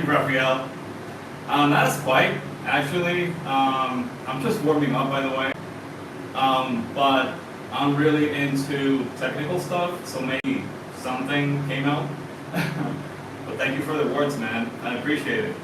Raphael. Not as quite, actually. I'm just warming up, by the way. But I'm really into technical stuff, so maybe something came out. But thank you for the words, man. I appreciate it.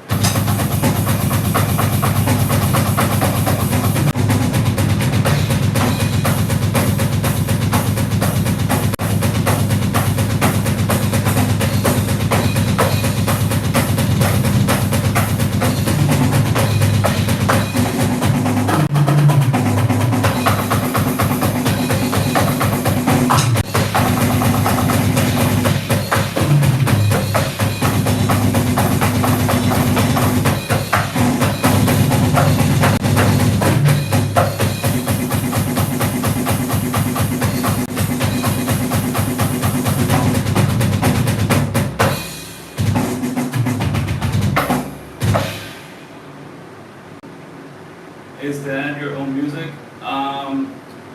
Is that your own music?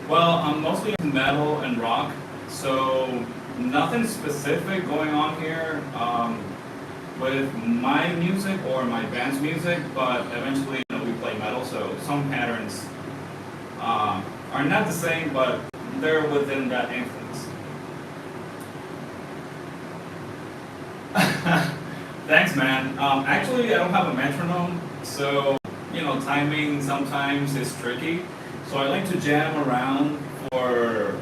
Well, I'm mostly into metal and rock, so nothing specific going on here with my music or my band's music, but eventually we play metal, so some patterns are not the same, but they're within that influence. Thanks, man. Actually, I don't have a metronome, so timing sometimes is tricky. So I like to jam around for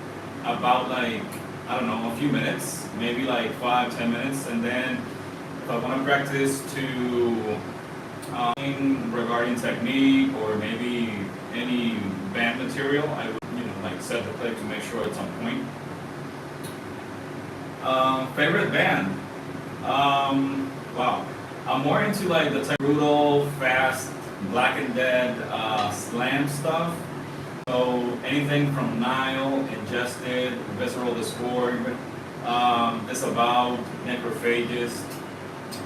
about I don't know, a few minutes, maybe 5-10 minutes, and then if I want to practice to regarding technique or maybe any band material, I would set the clip to make sure it's on point. Favorite band? Wow, I'm more into the type brutal, fast, Black and Dead, slam stuff. So anything from Nile, Ingested, Visceral Discord, Disavowed, Necrophagist,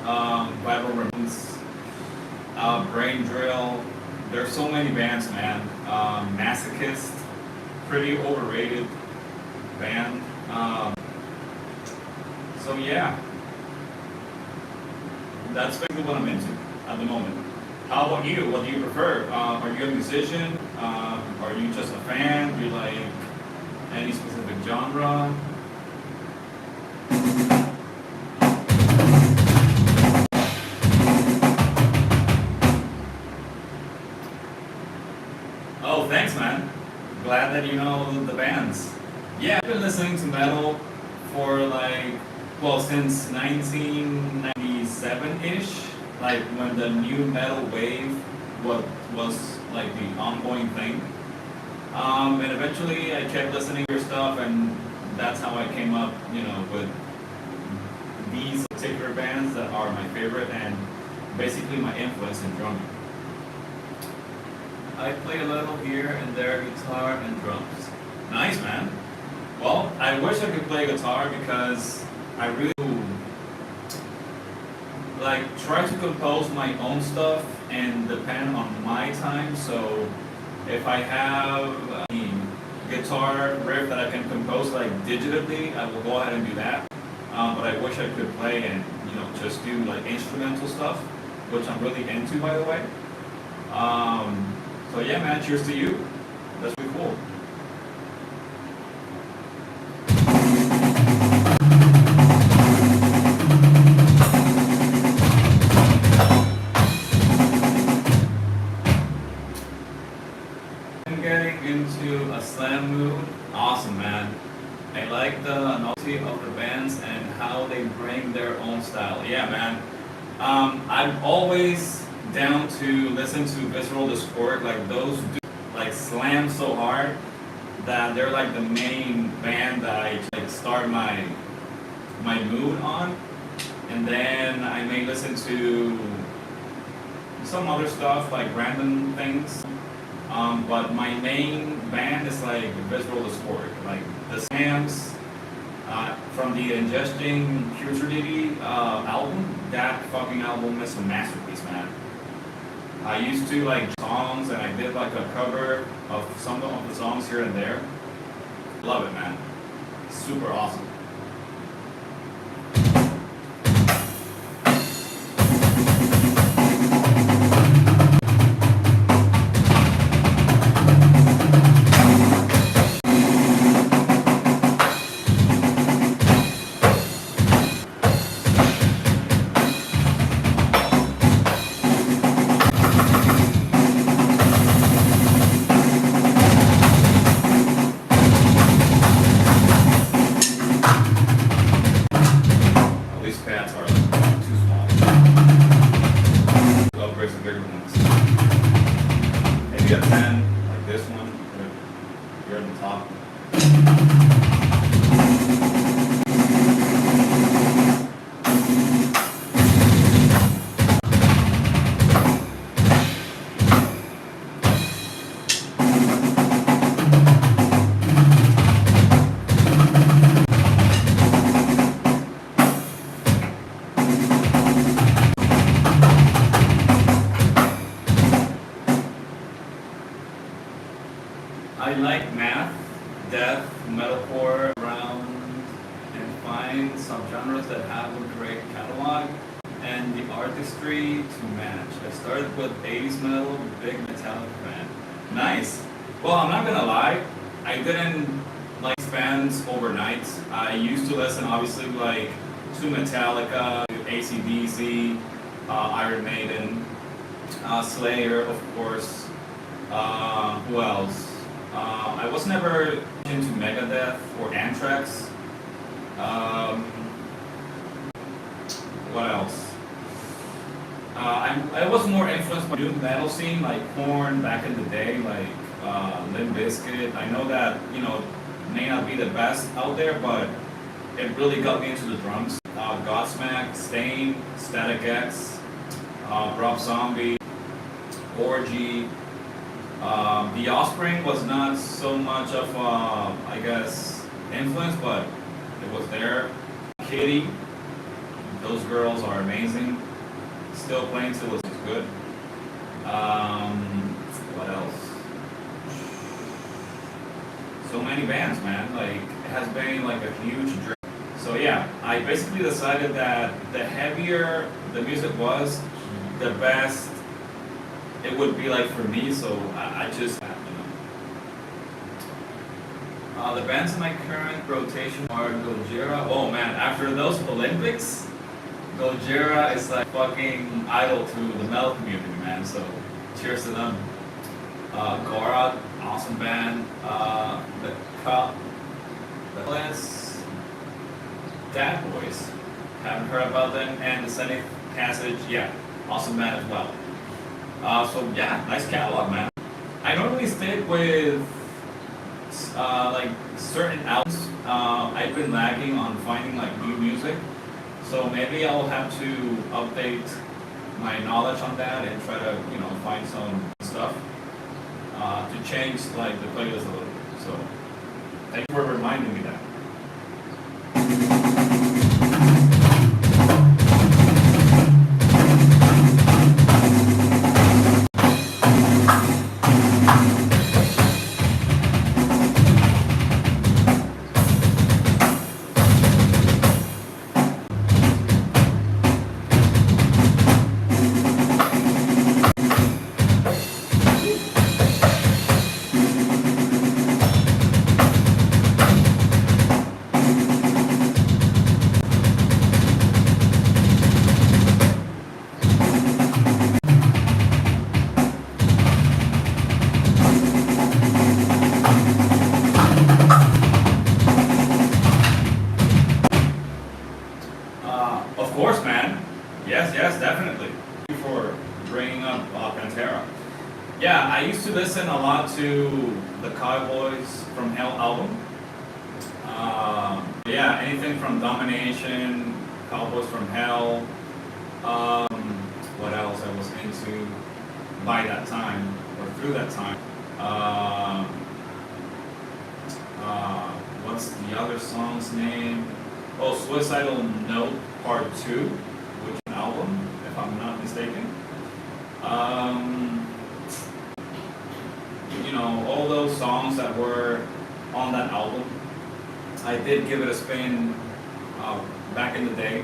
Vital Remains, Brain Drill. There's so many bands, man. Masochist, pretty overrated band. So yeah, that's basically what I'm into at the moment. How about you? What do you prefer? Are you a musician? Are you just a fan? Do you like any specific genre? Oh, thanks, man. Glad that you know the bands. Yeah, I've been listening to metal for since 1997-ish. When the new metal wave was the ongoing thing. And eventually I kept listening to your stuff, and that's how I came up, with these particular bands that are my favorite and basically my influence in drumming. I play a little here and there, guitar and drums. Nice, man. Well, I wish I could play guitar because I really try to compose my own stuff and depend on my time. So if I have a guitar riff that I can compose digitally, I will go ahead and do that. But I wish I could play and just do instrumental stuff, which I'm really into, by the way. So yeah, man, cheers to you. That's really cool. Getting into a slam mood, awesome, man. I like the novelty of the bands and how they bring their own style. Yeah, man. I'm always down to listen to Visceral Discord. Those do slam so hard that they're the main band that I start my mood on, and then I may listen to some other stuff random things. But my main band is Visceral Discord, the Slams from the Ingesting Putridity album. That fucking album is a masterpiece, man. I used to songs, and I did a cover of some of the songs here and there. Love it, man. Super awesome. find subgenres that have a great catalog and the artistry to match. I started with 80s metal, big Metallica fan. Nice. Well, I'm not gonna lie, I didn't like bands overnight. I used to listen, obviously, like to Metallica, to AC/DC, Iron Maiden, Slayer, of course. Who else? I was never into Megadeth or Anthrax. What else? I was more influenced by new metal scene, like Korn back in the day, like Limp Bizkit. I know that, you know, may not be the best out there, but it really got me into the drums. Godsmack, Stain, Static X, Rob Zombie, Orgy. The Offspring was not so much of, I guess, influence, but it was there. Kitty, those girls are amazing. Still playing till it's good. What else? So many bands, man. Like, it has been like a huge dream. So yeah, I basically decided that the heavier the music was, the best it would be like for me. So I just, the bands in my current rotation are Gojira. Oh man, after those Olympics, Gojira is like fucking idol to the metal community, man. So cheers to them. Gora, awesome band. The Cup, the Less, Dad Boys, haven't heard about them. And the Scenic Passage, yeah, awesome band as well. So yeah, nice catalog, man. I normally stick with like certain albums. I've been lagging on finding like new music, so maybe I'll have to update my knowledge on that and try to, you know, find some stuff to change like the playlist a little bit. So thank you for reminding me that. Of course, man. Yes, definitely. Thank you for bringing up Pantera. Yeah, I used to listen a lot to the Cowboys from Hell album. Yeah, anything from Domination, Cowboys from Hell. What else I was into by that time or through that time? What's the other song's name? Oh, Suicidal Note Part 2, which is an album, if I'm not mistaken. You know, all those songs that were on that album, I did give it a spin back in the day.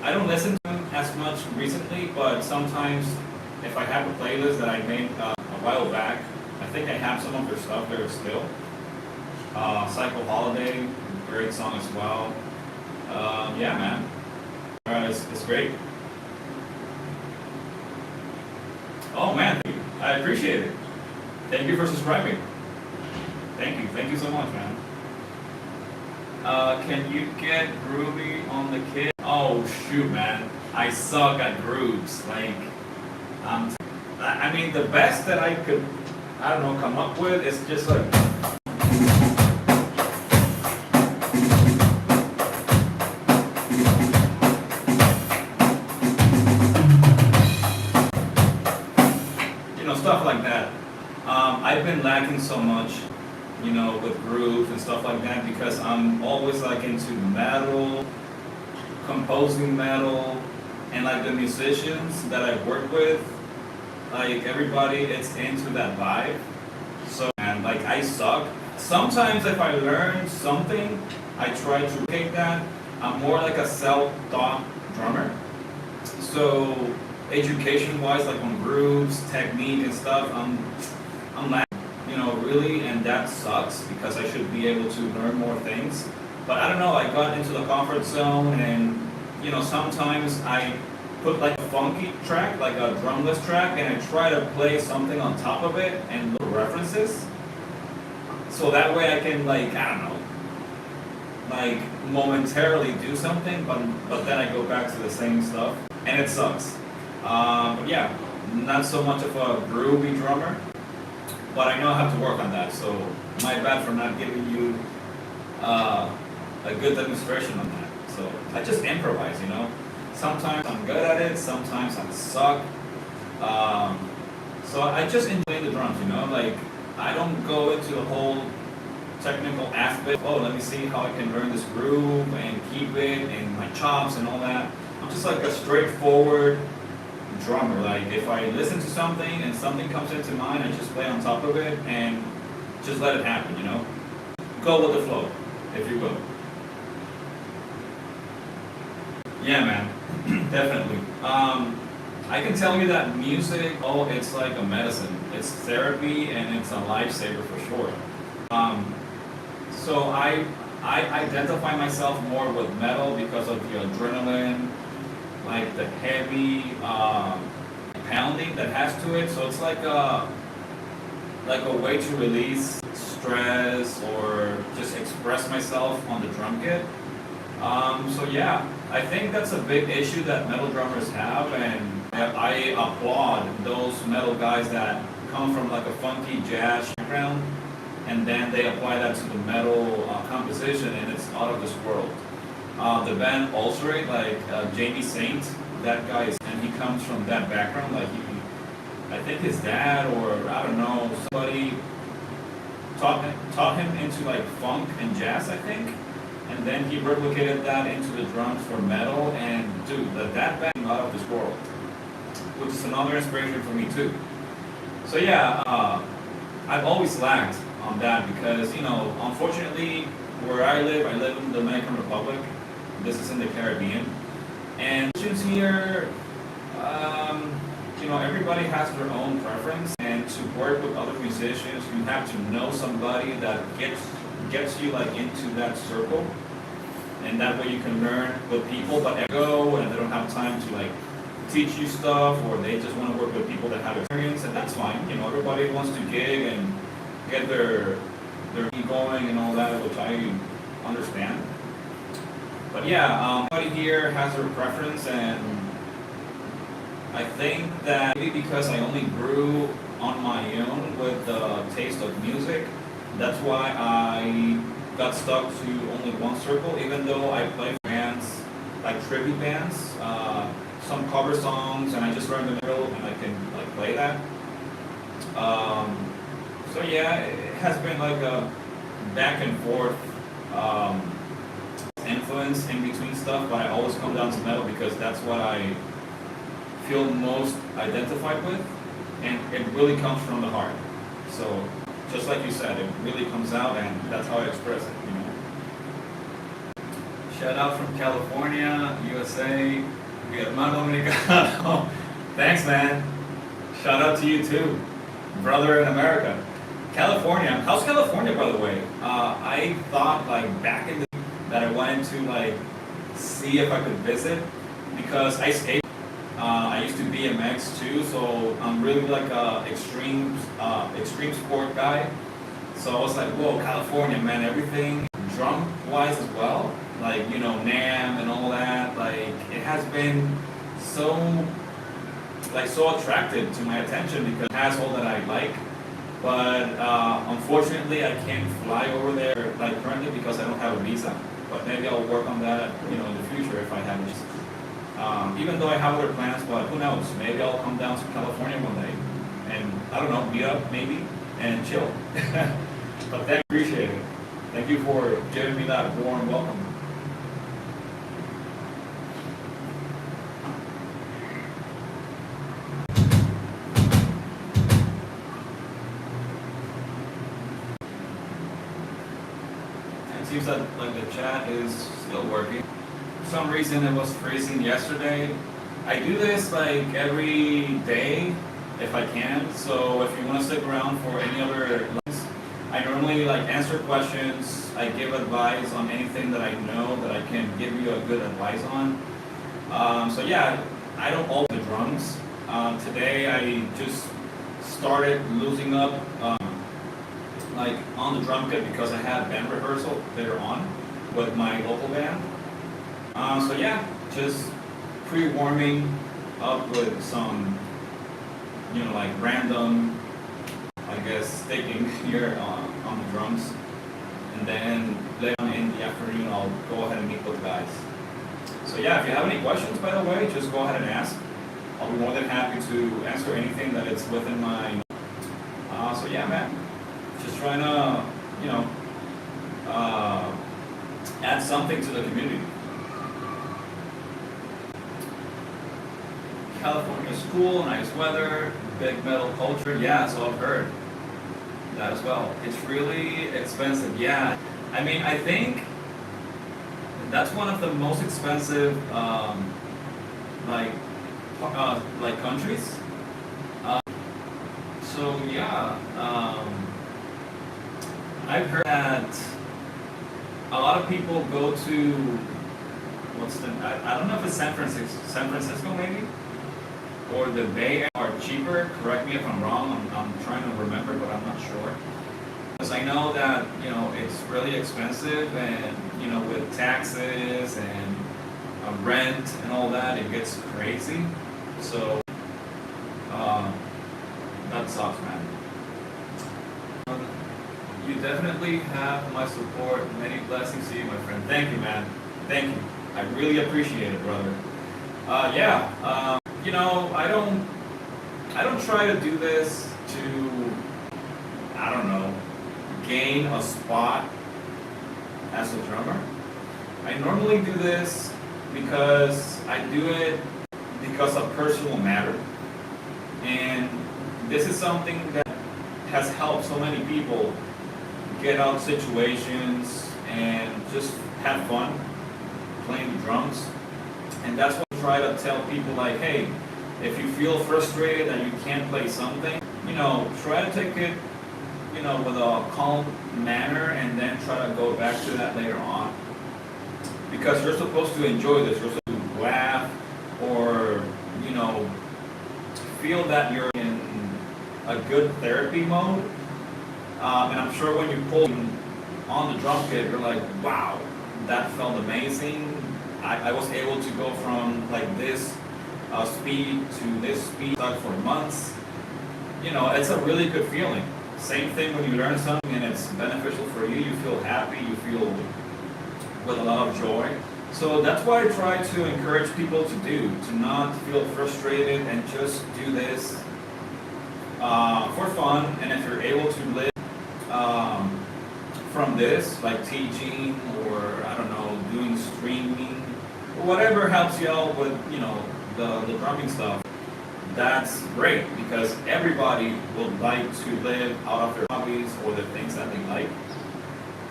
I don't listen to them as much recently, but sometimes if I have a playlist that I made a while back, I think I have some of their stuff there still. Psycho Holiday, great song as well. Yeah, man. It's great. Oh man, I appreciate it. Thank you for subscribing. Thank you so much, man. Can you get groovy on the kid? Oh shoot, man, I suck at grooves. Like, I mean, the best that I could, I don't know, come up with is just like. Stuff like that. I've been lacking so much, you know, with grooves and stuff like that because I'm always like into metal, composing metal, and like the musicians that I work with, like everybody, it's into that vibe. So, and like I suck. Sometimes if I learn something, I try to replicate that, I'm more like a self-taught drummer. So education-wise, like on grooves, technique and stuff, I'm lacking, really, and that sucks because I should be able to learn more things. But I don't know, I got into the comfort zone, and sometimes I put like a funky track, like a drumless track, and I try to play something on top of it and little references. So that way I can, like, I don't know, like momentarily do something, but then I go back to the same stuff, and it sucks. But yeah, not so much of a groovy drummer, but I know I have to work on that. So my bad for not giving you a good demonstration on that. So I just improvise. Sometimes I'm good at it, sometimes I suck. So I just enjoy the drums. Like I don't go into the whole technical aspect. Oh, let me see how I can learn this groove and keep it and my chops and all that. I'm just like a straightforward drummer. Like if I listen to something and something comes into mind, I just play on top of it and just let it happen. Go with the flow, if you will. Yeah, man, definitely. I can tell you that music, it's like a medicine. It's therapy and it's a lifesaver for sure. So I identify myself more with metal because of the adrenaline, like the heavy pounding that has to it. So it's like a way to release stress or just express myself on the drum kit. So yeah, I think that's a big issue that metal drummers have, and I applaud those metal guys that come from like a funky jazz background, and then they apply that to the metal composition, and it's out of this world. The band Ulcerate, like Jamie Saint, that guy and he comes from that background. Like I think his dad or I don't know, somebody taught him into like funk and jazz, I think. And then he replicated that into the drums for metal, and dude, that band out of this world, which is another inspiration for me too. So yeah, I've always lacked on that because, unfortunately, where I live in the Dominican Republic. This is in the Caribbean, and musicians here, everybody has their own preference, and to work with other musicians, you have to know somebody that gets you like into that circle, and that way you can learn with people but go and they don't have time to like teach you stuff, or they just want to work with people that have experience, and that's fine. Everybody wants to gig and get their going and all that, which I understand. But yeah, everybody here has their preference, and I think that maybe because I only grew on my own with the taste of music, that's why I got stuck to only one circle, even though I play bands, like tribute bands, some cover songs, and I just learned the middle and I can like play that. So yeah, it has been like a back and forth influence in between stuff, but I always come down to metal because that's what I feel most identified with, and it really comes from the heart. So just like you said, it really comes out, and that's how I express it. Shout out from California, USA, mi hermano dominicano. Thanks, man. Shout out to you too, brother in America. California, how's California, by the way? I thought like back in the that I wanted to like see if I could visit because I skate. I used to BMX too, so I'm really like a extreme sport guy. So I was like, whoa, California, man, everything drum wise as well, like NAMM and all that. Like it has been so attractive to my attention because it has all that I like. But unfortunately, I can't fly over there like currently because I don't have a visa. But maybe I'll work on that, in the future if I have it. Even though I have other plans, but who knows? Maybe I'll come down to California one day, and I don't know, meet up maybe and chill. But thank you, appreciate it. Thank you for giving me that warm welcome. Seems that like the chat is still working. some reason it was freezing yesterday. I do this like every day if I can. So if you want to stick around for any other lessons, I normally like answer questions. I give advice on anything that I know that I can give you a good advice on. So yeah, I don't hold the drums. Today I just started losing up like on the drum kit because I had band rehearsal later on with my local band. So yeah, just pre-warming up with some, like random, I guess, sticking here on the drums. And then later on in the afternoon, I'll go ahead and meet with the guys. So yeah, if you have any questions, by the way, just go ahead and ask. I'll be more than happy to answer anything that is within my. So yeah, man, just trying to, add something to the community. California's cool, nice weather, big metal culture. Yeah, so I've heard that as well. It's really expensive. Yeah, I mean, I think that's one of the most expensive, like countries. So yeah, I've heard that a lot of people go to I don't know if it's San Francisco maybe, or the Bay are cheaper. Correct me if I'm wrong. I'm trying to remember, but I'm not sure. Because I know that it's really expensive, and with taxes and rent and all that, it gets crazy. So that sucks, man. You definitely have my support. Many blessings to you, my friend. Thank you, man. Thank you. I really appreciate it, brother. I don't try to do this to, I don't know, gain a spot as a drummer. I normally do this because I do it because of personal matter. And this is something that has helped so many people get out of situations and just have fun playing the drums. And that's what I try to tell people, like, hey, if you feel frustrated that you can't play something, try to take it, with a calm manner, and then try to go back to that later on. Because you're supposed to enjoy this, you're supposed to laugh, or, feel that you're in a good therapy mode. And I'm sure when you pull on the drum kit, you're like, wow, that felt amazing. I was able to go from like this speed to this speed for months. It's a really good feeling. Same thing when you learn something and it's beneficial for you. You feel happy, you feel with a lot of joy. So that's what I try to encourage people to do, to not feel frustrated and just do this for fun. And if you're able to live from this, like teaching or, I don't know, doing streaming, or whatever helps you out with, the drumming stuff, that's great, because everybody would like to live out of their hobbies or the things that they like.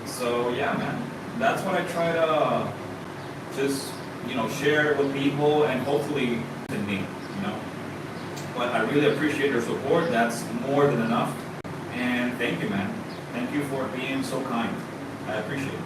So yeah, man, that's what I try to just, share with people, and hopefully to me, But I really appreciate your support. That's more than enough. And thank you, man. Thank you for being so kind. I appreciate it.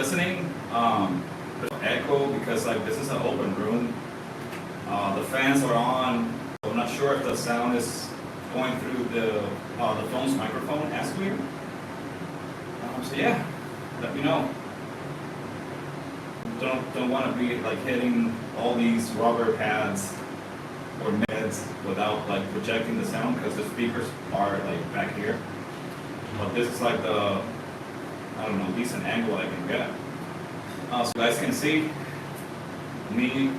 listening, there's no echo because like this is an open room. The fans are on. So I'm not sure if the sound is going through the phone's microphone as clear. So yeah, let me know. Don't want to be like hitting all these rubber pads or meds without like projecting the sound because the speakers are like back here. But this is like the, I don't know, decent angle I can get. So you guys can see me,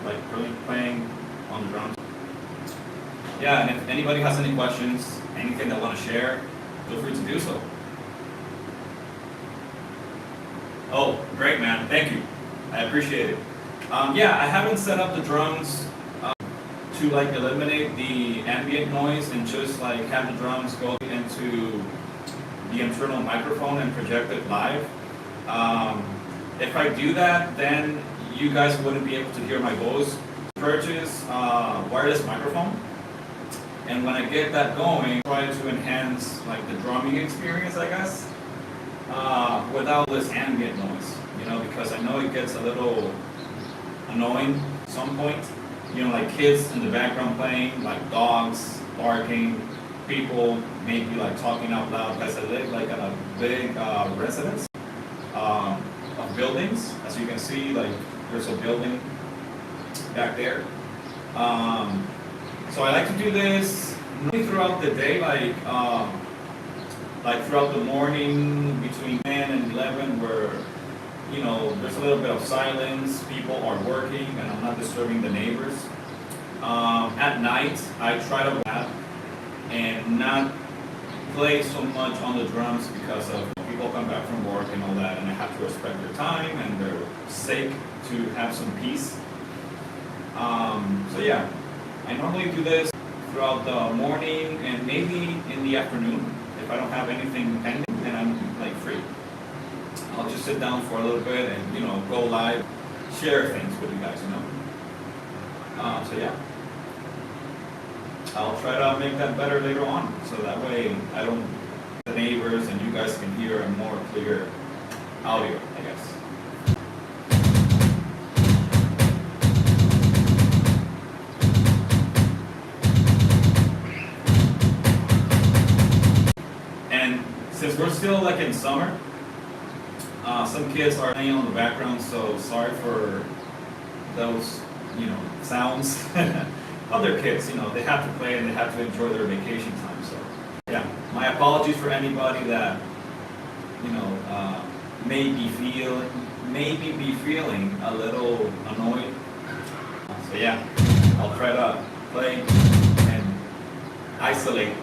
like really playing on the drums. Yeah, and if anybody has any questions, anything they want to share, feel free to do so. Oh, great, man. Thank you. I appreciate it. Yeah, I haven't set up the drums to like eliminate the ambient noise and just like have the drums go into the internal microphone and project it live. If I do that, then you guys wouldn't be able to hear my voice. Purchase wireless microphone, and when I get that going, try to enhance like the drumming experience, I guess, without this ambient noise. Because I know it gets a little annoying at some point. Like kids in the background playing, like dogs barking, people maybe like talking out loud. Because I live like in a big residence of buildings. As you can see, like there's a building back there. So I like to do this throughout the day, like throughout the morning between 10 and 11, where there's a little bit of silence, people are working, and I'm not disturbing the neighbors. At night, I try to nap and not play so much on the drums because of people come back from work and all that, and I have to respect their time and their sake to have some peace. So yeah, I normally do this throughout the morning and maybe in the afternoon if I don't have anything pending and I'm like free. I'll just sit down for a little bit and go live, share things with you guys. So yeah, I'll try to make that better later on, so that way I don't the neighbors and you guys can hear a more clear audio, I guess. And since we're still like in summer, some kids are playing on the background, so sorry for those, sounds. Other kids, they have to play and they have to enjoy their vacation time. So, yeah, my apologies for anybody that, may be feeling a little annoyed. So yeah, I'll try to play and isolate.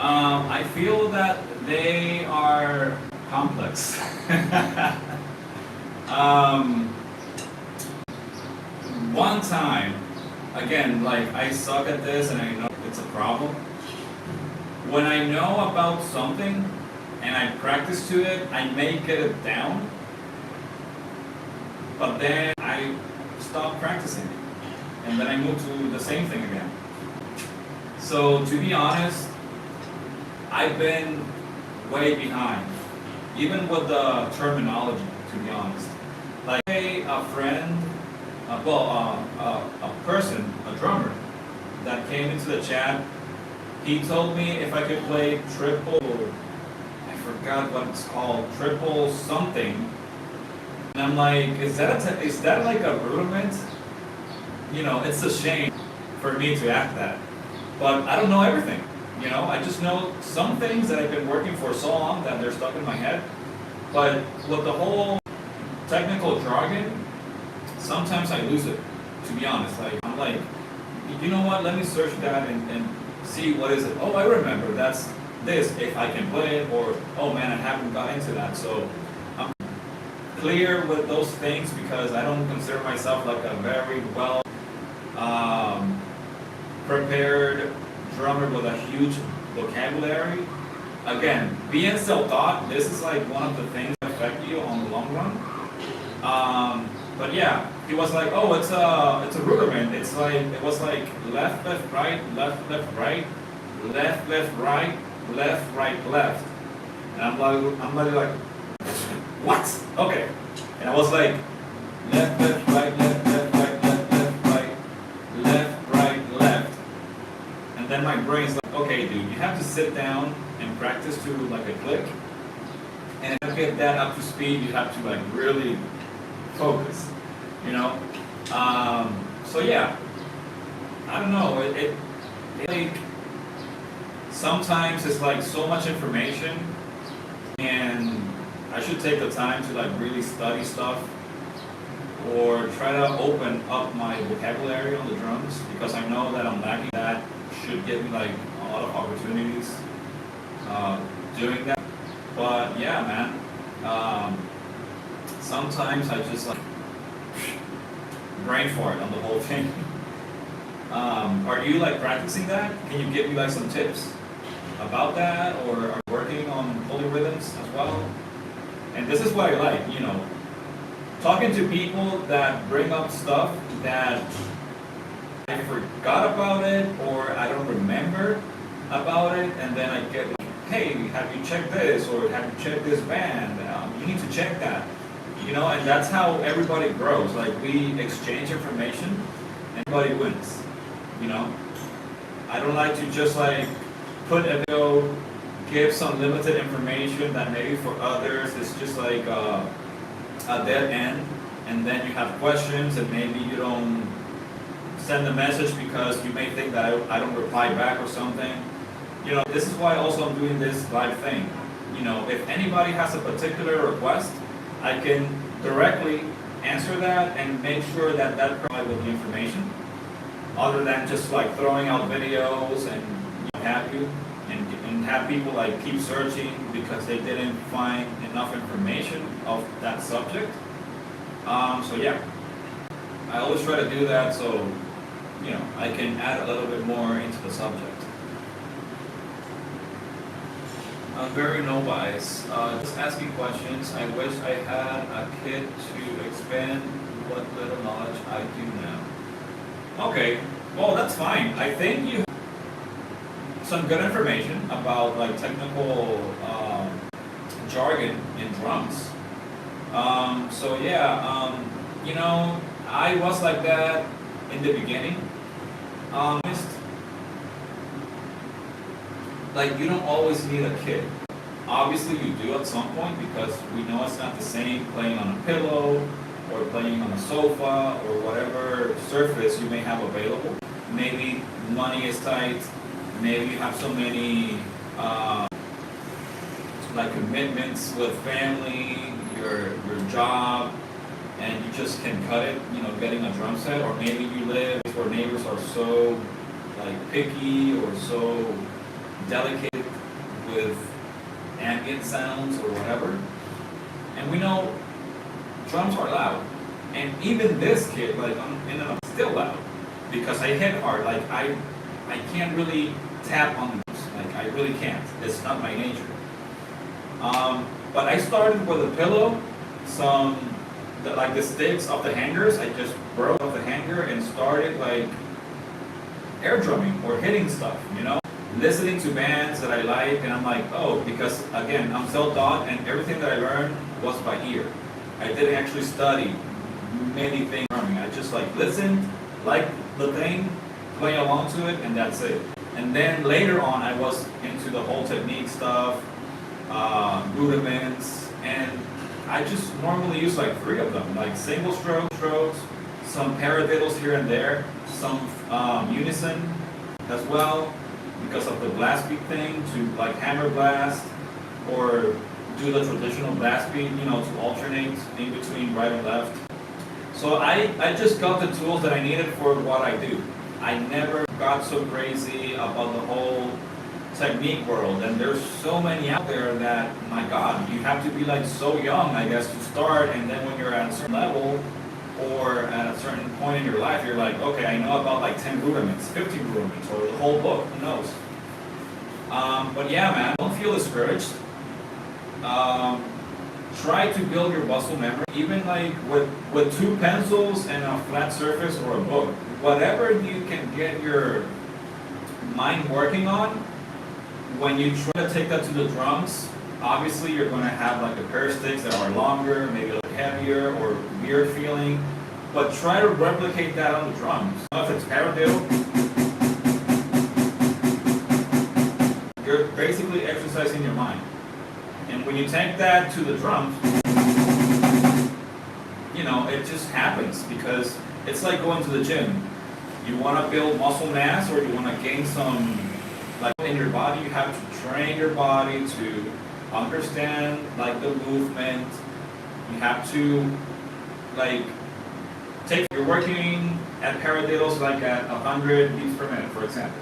I feel that they are complex. um, One time, again, like I suck at this and I know it's a problem. When I know about something and I practice to it, I may get it down, but then I stop practicing and then I move to the same thing again. So to be honest, I've been way behind, even with the terminology, to be honest. Like a friend, a person, a drummer, that came into the chat, he told me if I could play triple, I forgot what it's called, triple something. And I'm like, is that like a rudiment? You know, it's a shame for me to act that. But I don't know everything. You know, I just know some things that I've been working for so long that they're stuck in my head. But with the whole technical jargon, sometimes I lose it, to be honest. Like, I'm like, you know what, let me search that and see what is it. Oh, I remember, that's this, if I can play it, or, oh man, I haven't got into that. So I'm clear with those things because I don't consider myself like a very well prepared drummer with a huge vocabulary. Again, being self-taught, this is like one of the things that affect you on the long run. But yeah, he was like, oh, it's a rudiment. It's like, it was like left, left, right, left, left, right, left, left, right, left, right, left. And I'm like, what? Okay. And I was like, left, left, right, left, left, right, left, left, right, left, right, left. And then my brain's like, okay, dude, you have to sit down and practice to like a click. And to get that up to speed, you have to like really focus, you know? So yeah, I don't know, it like, sometimes it's like so much information and I should take the time to like really study stuff or try to open up my vocabulary on the drums because I know that I'm lacking that. Should give me like a lot of opportunities doing that. But yeah, man, sometimes I just like brain fart on the whole thing. Are you like practicing that? Can you give me like some tips about that, or are you working on polyrhythms as well? And this is what I like, you know, talking to people that bring up stuff that I forgot about it or I don't remember about it, and then I get like, hey, have you checked this, or have you checked this band? You need to check that. You know, and that's how everybody grows. Like, we exchange information and everybody wins. You know? I don't like to just like put a video, give some limited information that maybe for others it's just like a dead end, and then you have questions and maybe you don't send a message because you may think that I don't reply back or something. You know, this is why also I'm doing this live thing. You know, if anybody has a particular request, I can directly answer that and make sure that that provides with the information, other than just like throwing out videos and have you and have people like keep searching because they didn't find enough information of that subject. So yeah, I always try to do that so, you know, I can add a little bit more into the subject. I'm very novice, just asking questions. I wish I had a kid to expand what little knowledge I do now. Okay, well that's fine. I think you have some good information about like technical jargon in drums. So yeah, you know, I was like that in the beginning. Like, you don't always need a kit. Obviously you do at some point because we know it's not the same playing on a pillow or playing on a sofa or whatever surface you may have available. Maybe money is tight, maybe you have so many like commitments with family, your job, and you just can cut it, you know, getting a drum set. Or maybe you live where neighbors are so like picky or so delicate with ambient sounds or whatever. And we know drums are loud. And even this kid, like I'm still loud because I hit hard. Like I can't really tap on the drums. Like I really can't. It's not my nature. But I started with a pillow, like the sticks of the hangers. I just broke off the hanger and started like air drumming or hitting stuff, listening to bands that I like, and I'm like, oh, because again, I'm self-taught, and everything that I learned was by ear. I didn't actually study many things drumming. I just like listened, liked the thing, play along to it, and that's it. And then later on, I was into the whole technique stuff, rudiments, and I just normally use like 3 of them, like single strokes, some paradiddles here and there, some unison as well, because of the blast beat thing, to like hammer blast, or do the traditional blast beat, to alternate in between right and left. So I just got the tools that I needed for what I do. I never got so crazy about the whole technique world, and there's so many out there that, my God, you have to be like so young, I guess, to start, and then when you're at a certain level, or at a certain point in your life, you're like, okay, I know about like 10 rudiments, 15 rudiments, or the whole book, who knows. But yeah, man, don't feel discouraged. Try to build your muscle memory, even like with 2 pencils and a flat surface or a book. Whatever you can get your mind working on, when you try to take that to the drums, obviously you're going to have like a pair of sticks that are longer, maybe a little heavier or weird feeling, but try to replicate that on the drums. If it's paradiddle, you're basically exercising your mind. And when you take that to the drums, it just happens, because it's like going to the gym. You want to build muscle mass, or you want to gain some, like, in your body. You have to train your body to understand like the movement. You have to like you're working at paradiddles like at 100 beats per minute, for example.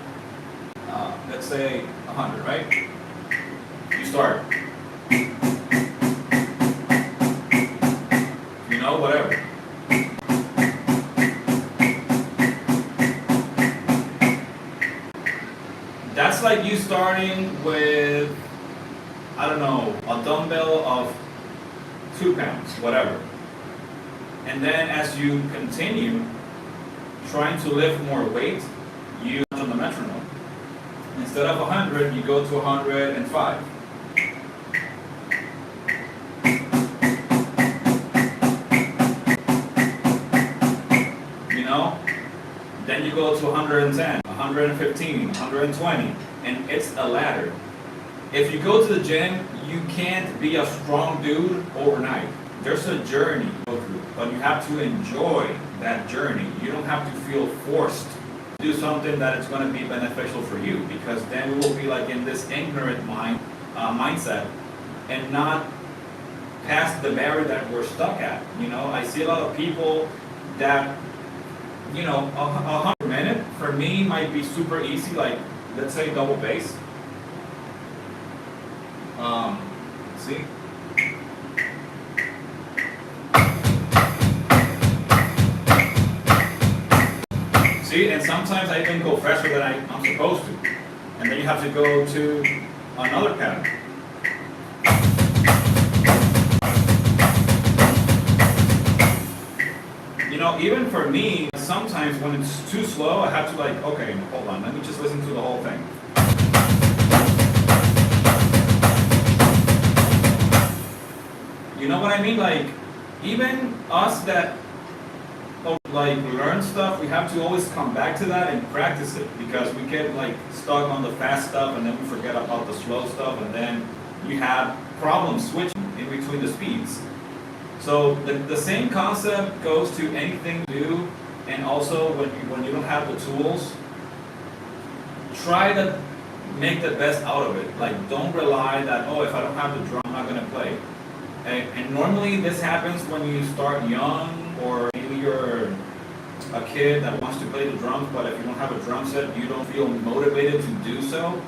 Let's say 100, right? You start. Whatever. That's like you starting with, I don't know, a dumbbell of 2 pounds, whatever. And then as you continue trying to lift more weight, you on the metronome. Instead of 100, you go to 105. Then you go to 110, 115, 120, and it's a ladder. If you go to the gym, you can't be a strong dude overnight. There's a journey to go through, but you have to enjoy that journey. You don't have to feel forced to do something that is going to be beneficial for you, because then we will be like in this ignorant mindset and not past the barrier that we're stuck at. I see a lot of people that, 100 per minute for me might be super easy, like let's say double bass. See? See, and sometimes I even go faster than I'm supposed to. And then you have to go to another pattern. Even for me, sometimes when it's too slow, I have to like, okay, hold on, let me just listen to the whole thing. You know what I mean? Like, even us that like learn stuff, we have to always come back to that and practice it, because we get like stuck on the fast stuff and then we forget about the slow stuff, and then you have problems switching in between the speeds. So the same concept goes to anything you do, and also when you don't have the tools, try to make the best out of it. Like, don't rely that, if I don't have the drum, I'm not going to play. And normally this happens when you start young, or maybe you're a kid that wants to play the drums, but if you don't have a drum set, you don't feel motivated to do so.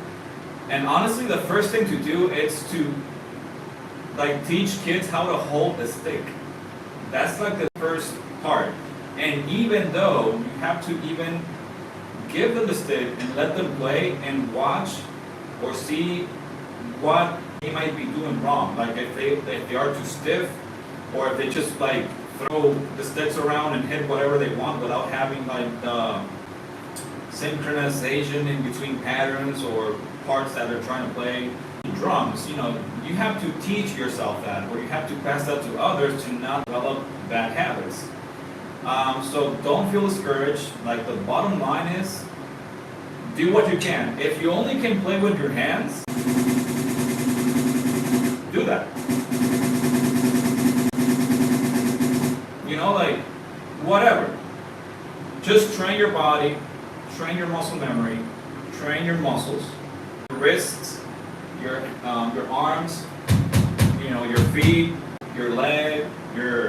And honestly, the first thing to do is to like teach kids how to hold a stick. That's like the first part. And even though you have to even give them the stick and let them play and watch or see what they might be doing wrong. Like if they are too stiff, or if they just like throw the sticks around and hit whatever they want without having like the synchronization in between patterns or parts that they're trying to play. Drums, you have to teach yourself that, or you have to pass that to others to not develop bad habits. So don't feel discouraged. Like the bottom line is, do what you can. If you only can play with your hands, do that. Like whatever. Just train your body, train your muscle memory, train your muscles, your wrists, your arms, your feet, your leg, your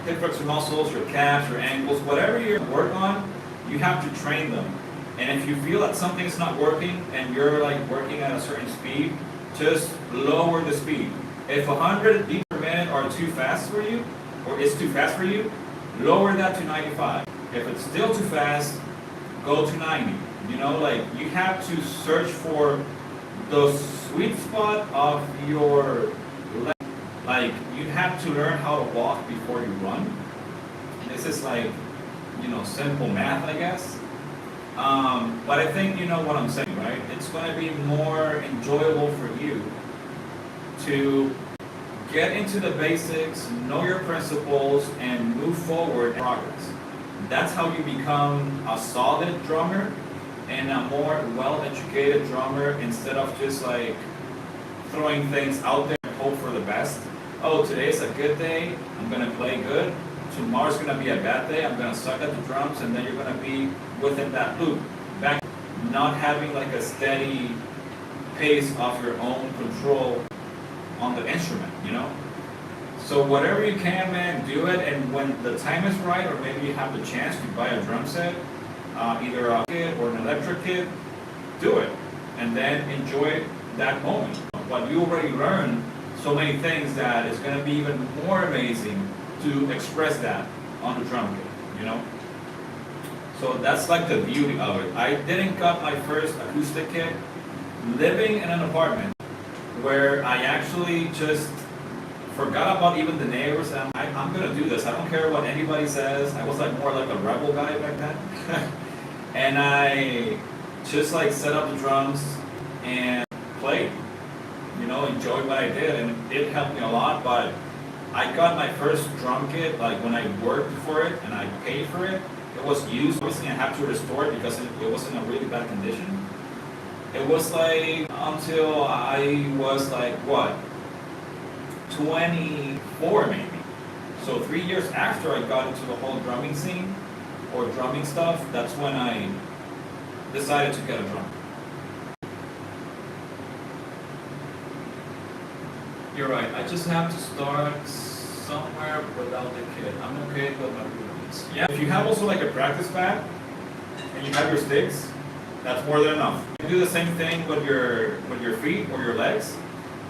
hip flexor muscles, your calves, your ankles, whatever you work on, you have to train them. And if you feel that something's not working and you're like working at a certain speed, just lower the speed. If 100 beats per minute are too fast for you, or it's too fast for you, lower that to 95. If it's still too fast, go to 90. Like you have to search for the sweet spot of your leg. Like you have to learn how to walk before you run. This is like, simple math, I guess. But I think you know what I'm saying, right? It's going to be more enjoyable for you to get into the basics, know your principles, and move forward in progress. That's how you become a solid drummer and a more well-educated drummer, instead of just like throwing things out there and hope for the best. Oh, today's a good day, I'm gonna play good. Tomorrow's gonna be a bad day, I'm gonna suck at the drums, and then you're gonna be within that loop. Back, not having like a steady pace of your own control on the instrument, So whatever you can, man, do it. And when the time is right, or maybe you have the chance to buy a drum set, either a kit or an electric kit, do it. And then enjoy that moment. But you already learned so many things that it's going to be even more amazing to express that on the drum kit, So that's like the beauty of it. I didn't got my first acoustic kit living in an apartment where I actually just forgot about even the neighbors, and I'm gonna do this. I don't care what anybody says. I was like more like a rebel guy back then. And I just like set up the drums and played, enjoyed what I did, and it helped me a lot. But I got my first drum kit like when I worked for it and I paid for it. It was used. Obviously I have to restore it because it was in a really bad condition. It was like until I was like, what, 24 maybe. So 3 years after I got into the whole drumming scene, or drumming stuff, that's when I decided to get a drum. You're right, I just have to start somewhere without the kit. I'm okay with my roots. Yeah, if you have also like a practice pad, and you have your sticks, that's more than enough. You do the same thing with your feet or your legs.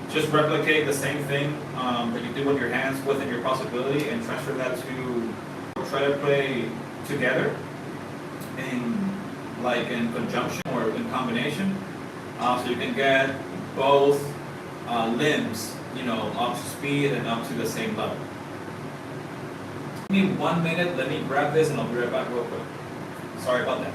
Just replicate the same thing that you did with your hands within your possibility, and transfer that to try to play together in conjunction or in combination, so you can get both limbs, up to speed and up to the same level. Give me 1 minute. Let me grab this, and I'll be right back real quick. Sorry about that.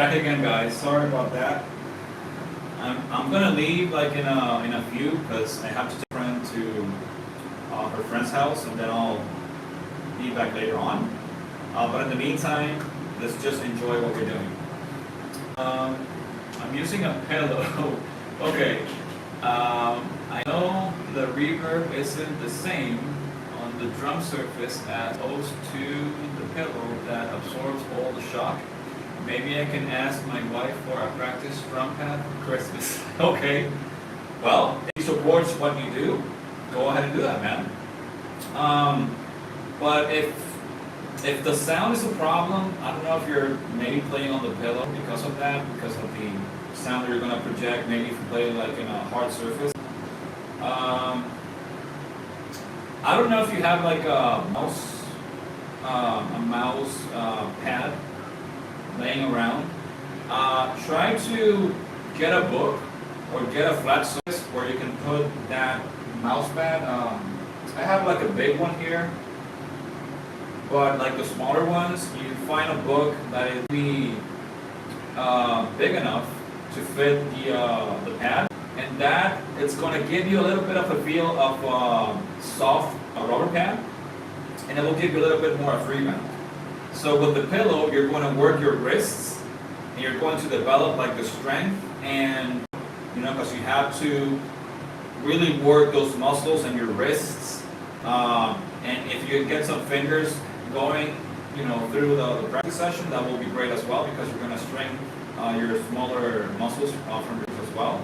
back again, guys. Sorry about that. I'm gonna leave like in a few because I have to take a friend to her friend's house, and then I'll be back later on. But in the meantime, let's just enjoy what we're doing. I'm using a pillow. Okay. I know the reverb isn't the same on the drum surface as opposed to the pillow that absorbs all the shock. Maybe I can ask my wife for a practice drum pad for Christmas. Okay. Well, if he supports what you do, go ahead and do that, man. But if the sound is a problem, I don't know if you're maybe playing on the pillow because of that, because of the sound that you're going to project, maybe if you play like in a hard surface. I don't know if you have like a mouse pad laying around. Try to get a book or get a flat surface where you can put that mouse pad. I have like a big one here, but like the smaller ones, you find a book that is really big enough to fit the pad, and that it's going to give you a little bit of a feel of soft rubber pad, and it will give you a little bit more of rebound. So with the pillow, you're going to work your wrists, and you're going to develop like the strength, and because you have to really work those muscles in your wrists, and if you get some fingers going, through the practice session, that will be great as well, because you're going to strengthen your smaller muscles from your wrists as well.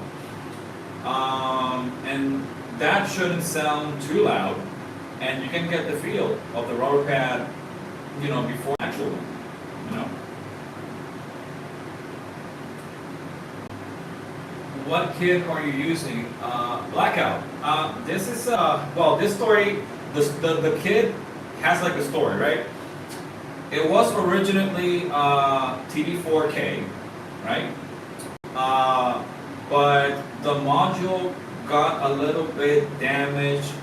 And that shouldn't sound too loud, and you can get the feel of the rubber pad, before the actual one, What kit are you using? Blackout. This is, this story, the kit has like a story, right? It was originally TD4K, right? But the module got a little bit damaged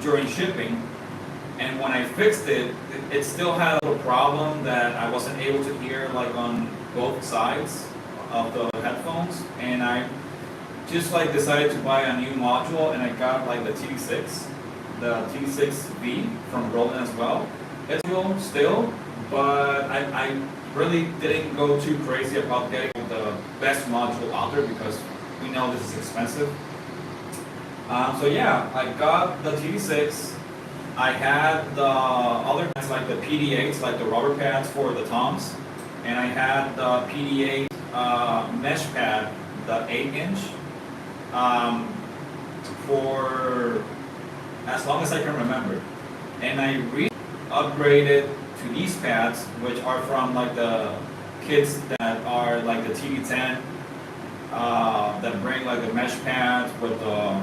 during shipping, and when I fixed it, it still had a little problem that I wasn't able to hear like on both sides of the headphones, and I just like decided to buy a new module, and I got like the TD6, the TD6V from Roland as well. It's cool still, but I really didn't go too crazy about getting the best module out there because we know this is expensive. So yeah, I got the TD6. I had the other pads like the PD8s, like the rubber pads for the toms, and I had the PD8 mesh pad, the 8-inch, for as long as I can remember. And I upgraded to these pads, which are from like the kits that are like the TD10, that bring like the mesh pads with the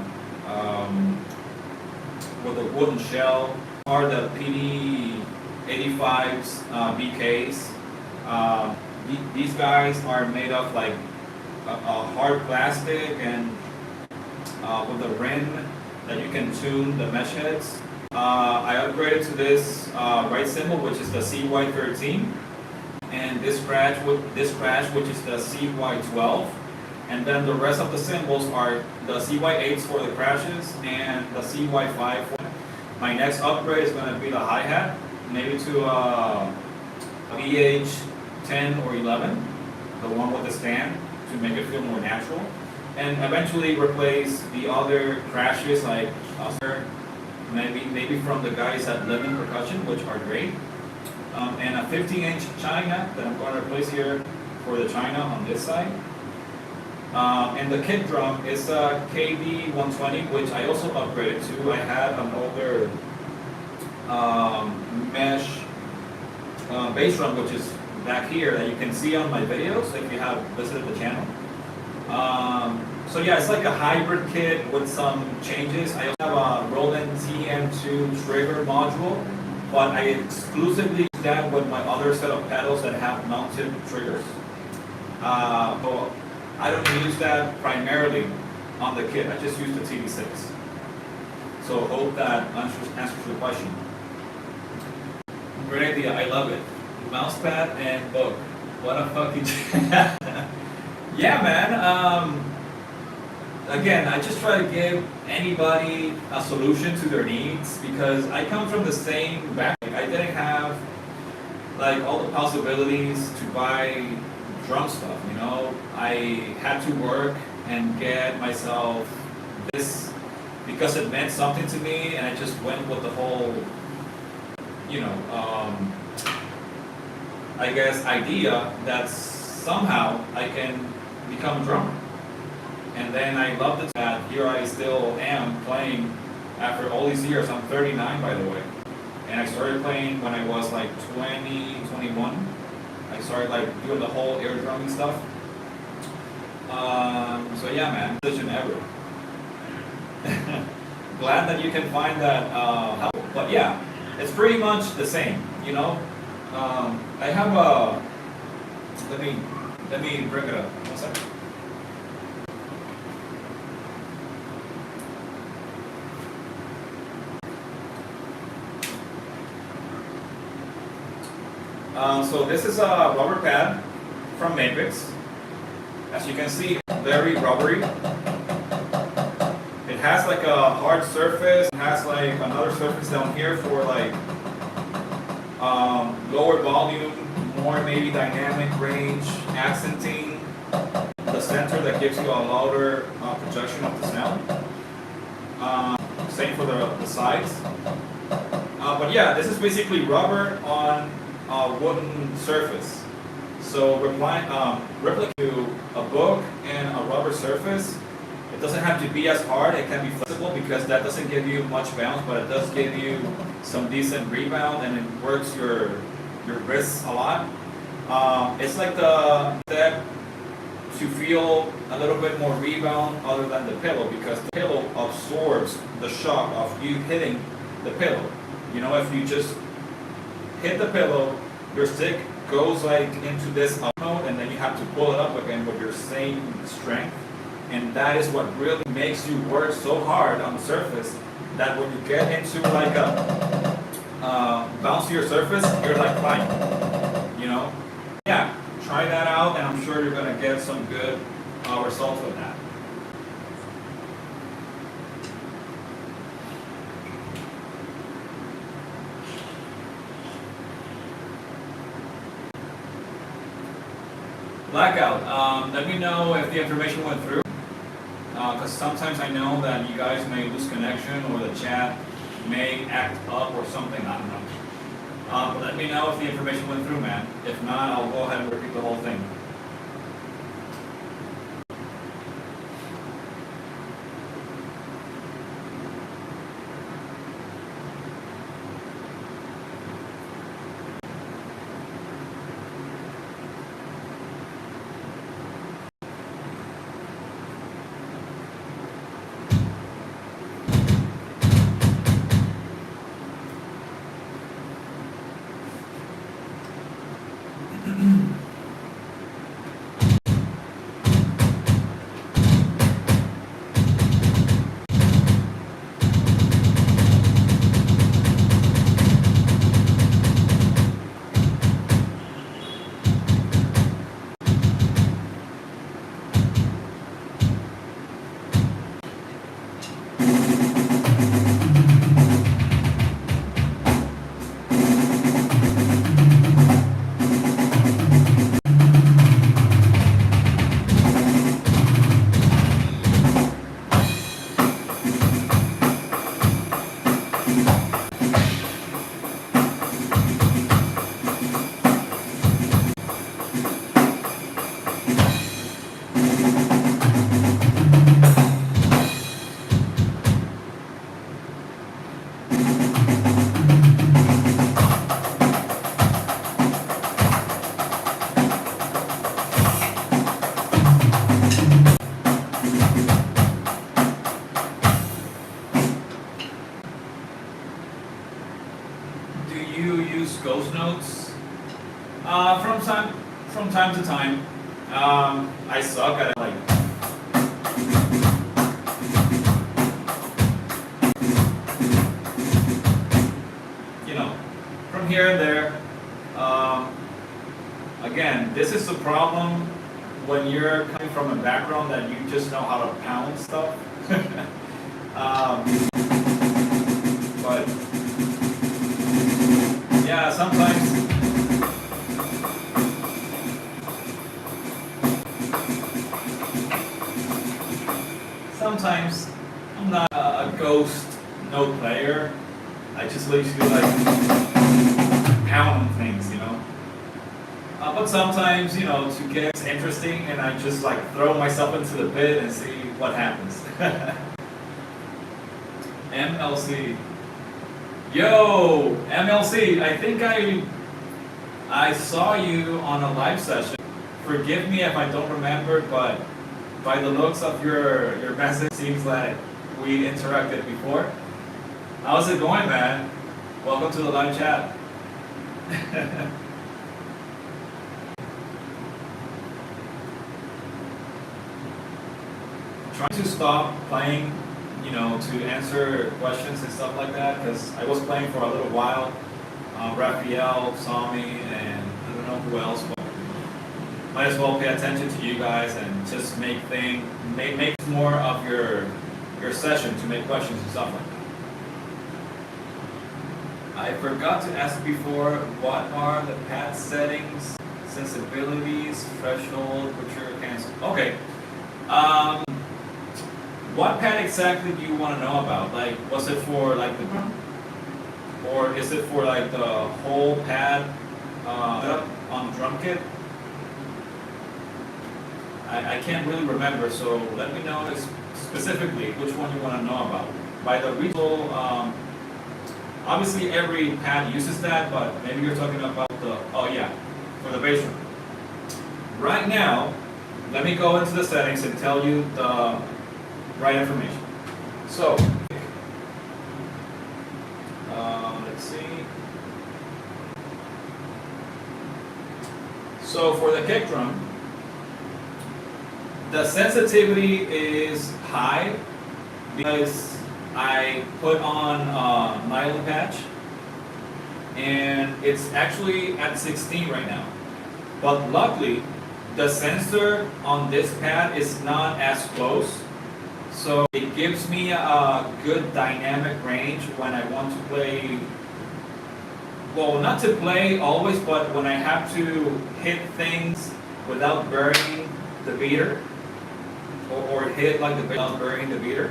wooden shell, or the PD85s BKs. These guys are made of like a hard plastic, and with a rim that you can tune the mesh heads. I upgraded to this right cymbal, which is the CY13, and this crash, which is the CY12. And then the rest of the cymbals are the CY8s for the crashes and the CY5. My next upgrade is going to be the hi-hat, maybe to VH10 or 11, the one with the stand, to make it feel more natural. And eventually replace the other crashes like maybe from the guys at Living Percussion, which are great. And a 15-inch China that I'm going to replace here for the China on this side. And the kick drum is a KD120, which I also upgraded to. I had an older mesh bass drum, which is back here, that you can see on my videos if you have visited the channel. So yeah, it's like a hybrid kit with some changes. I also have a Roland TM2 trigger module, but I exclusively use that with my other set of pedals that have mounted triggers. So I don't use that primarily on the kit. I just use the TD6. So hope that answers your question. Great idea. I love it. Mouse pad and book. What a fucking yeah, man. Again, I just try to give anybody a solution to their needs because I come from the same background. I didn't have like all the possibilities to buy drum stuff, you know. I had to work and get myself this because it meant something to me, and I just went with the whole, you know, I guess idea that somehow I can become a drummer. And then I loved it that here I still am playing after all these years. I'm 39 by the way. And I started playing when I was like 20, 21. I started like doing the whole air drumming stuff. So yeah, man, position ever. Glad that you can find that helpful. But yeah, it's pretty much the same, you know. I have a. Let me bring it up. 1 second. So this is a rubber pad from Matrix. As you can see, very rubbery. It has like a hard surface. It has like another surface down here for like lower volume, more maybe dynamic range, accenting. The center that gives you a louder projection of the sound. Same for the sides. But yeah, this is basically rubber on a wooden surface. So replicate to a book and a rubber surface. It doesn't have to be as hard. It can be flexible because that doesn't give you much bounce, but it does give you some decent rebound, and it works your wrists a lot. It's like the step to feel a little bit more rebound other than the pillow, because the pillow absorbs the shock of you hitting the pillow. You know, if you just hit the pillow, your stick goes like into this up mode, and then you have to pull it up again with your same strength. And that is what really makes you work so hard on the surface, that when you get into like a bouncier surface, you're like flying, you know? Yeah, try that out, and I'm sure you're gonna get some good results with that. Blackout. Let me know if the information went through, because sometimes I know that you guys may lose connection, or the chat may act up or something, I don't know. But let me know if the information went through, man. If not, I'll go ahead and repeat the whole thing. Ghost notes. From time to time. I suck at it, like. You know, from here and there. Again, this is the problem when you're coming from a background that you just know how to pound stuff. But yeah, sometimes I'm not a ghost note player. I just literally like pound things, you know. But sometimes, you know, to get interesting, and I just like throw myself into the pit and see what happens. MLC. Yo, MLC, I think I saw you on a live session. Forgive me if I don't remember, but by the looks of your message, seems like we interacted before. How's it going, man? Welcome to the live chat. Trying to stop playing, you know, to answer questions and stuff like that, because I was playing for a little while. Raphael saw me, and I don't know who else, but might as well pay attention to you guys and just make more of your session to make questions and stuff like that. I forgot to ask before, what are the pad settings, sensibilities, threshold, mature, cancel? Okay. What pad exactly do you want to know about? Like, was it for like the drum? Or is it for like the whole pad on the drum kit? I can't really remember, so let me know specifically which one you want to know about. By the regional, obviously every pad uses that, but maybe you're talking about for the bass drum. Right now, let me go into the settings and tell you the right information. So, let's see. So for the kick drum, the sensitivity is high because I put on a nylon patch, and it's actually at 16 right now. But luckily, the sensor on this pad is not as close, so it gives me a good dynamic range when I want to play. Well, not to play always, but when I have to hit things without burning the beater, or hit like the without burning the beater.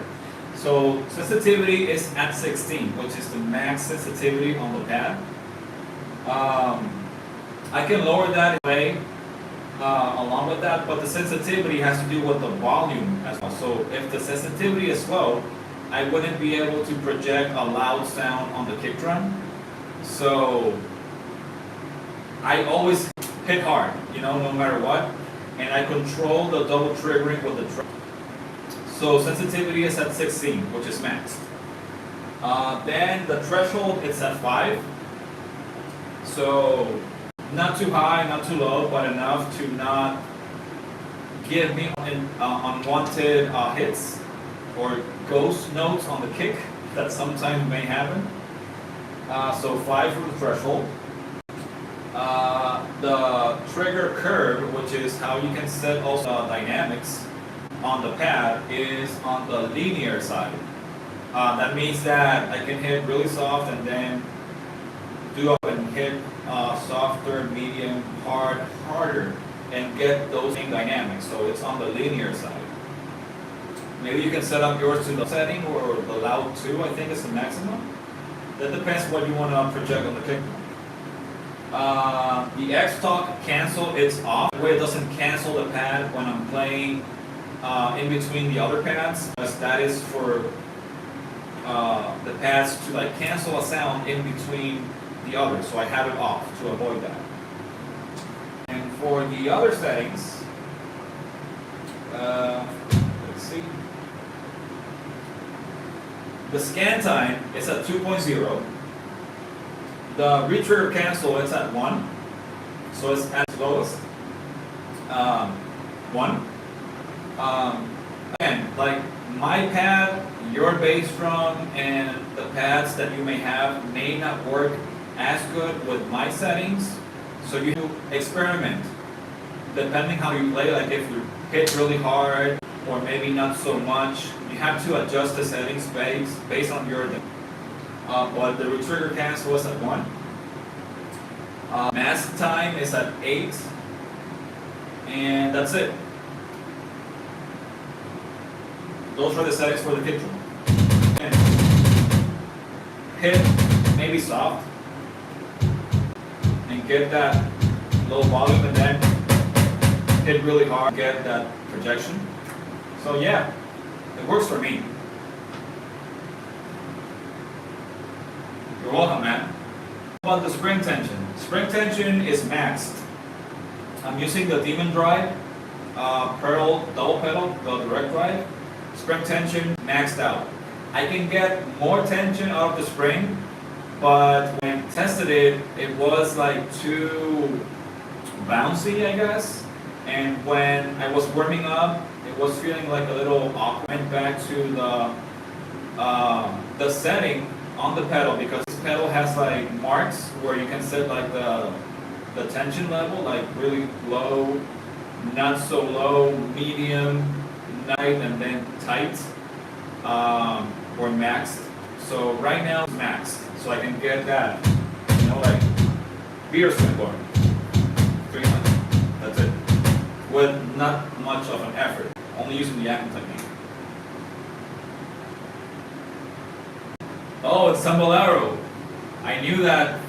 So sensitivity is at 16, which is the max sensitivity on the pad. I can lower that in play along with that, but the sensitivity has to do with the volume as well. So if the sensitivity is low, I wouldn't be able to project a loud sound on the kick drum. So I always hit hard, you know, no matter what, and I control the double triggering with the drum. So sensitivity is at 16, which is maxed. Then the threshold is at 5. So not too high, not too low, but enough to not give me unwanted hits or ghost notes on the kick that sometimes may happen. So 5 for the threshold. The trigger curve, which is how you can set also dynamics on the pad, is on the linear side. That means that I can hit really soft and then do up and hit softer, medium, hard, harder, and get those same dynamics. So it's on the linear side. Maybe you can set up yours to the setting or the loud 2, I think is the maximum. That depends what you want to project on the kick. The X-Talk cancel is off. That way it doesn't cancel the pad when I'm playing in between the other pads, because that is for the pads to like cancel a sound in between the others. So I have it off to avoid that. And for the other settings, let's see. The scan time is at 2.0. The retrigger cancel is at 1. So it's at its lowest. 1. Again, like my pad, your bass drum, and the pads that you may have may not work as good with my settings. So you experiment, depending how you play, like if you hit really hard or maybe not so much, you have to adjust the settings based on your, but the retrigger cast was at 1. Mask time is at 8, and that's it. Those are the settings for the kick drum. And hit maybe soft, and get that low volume, and then hit really hard, get that projection. So yeah, it works for me. You're welcome, man. About the spring tension. Spring tension is maxed. I'm using the Demon Drive, Pearl double pedal, the direct drive. Spring tension maxed out. I can get more tension out of the spring, but when I tested it, it was like too bouncy, I guess. And when I was warming up, it was feeling like a little awkward. I went back to the setting on the pedal, because this pedal has like marks where you can set like the tension level, like really low, not so low, medium, tight, and then tight, or maxed. So right now it's maxed, so I can get that, you know, like beer swing going, 300. That's it, with not much of an effort, only using the ankle technique. Oh, it's Tambolero. I knew that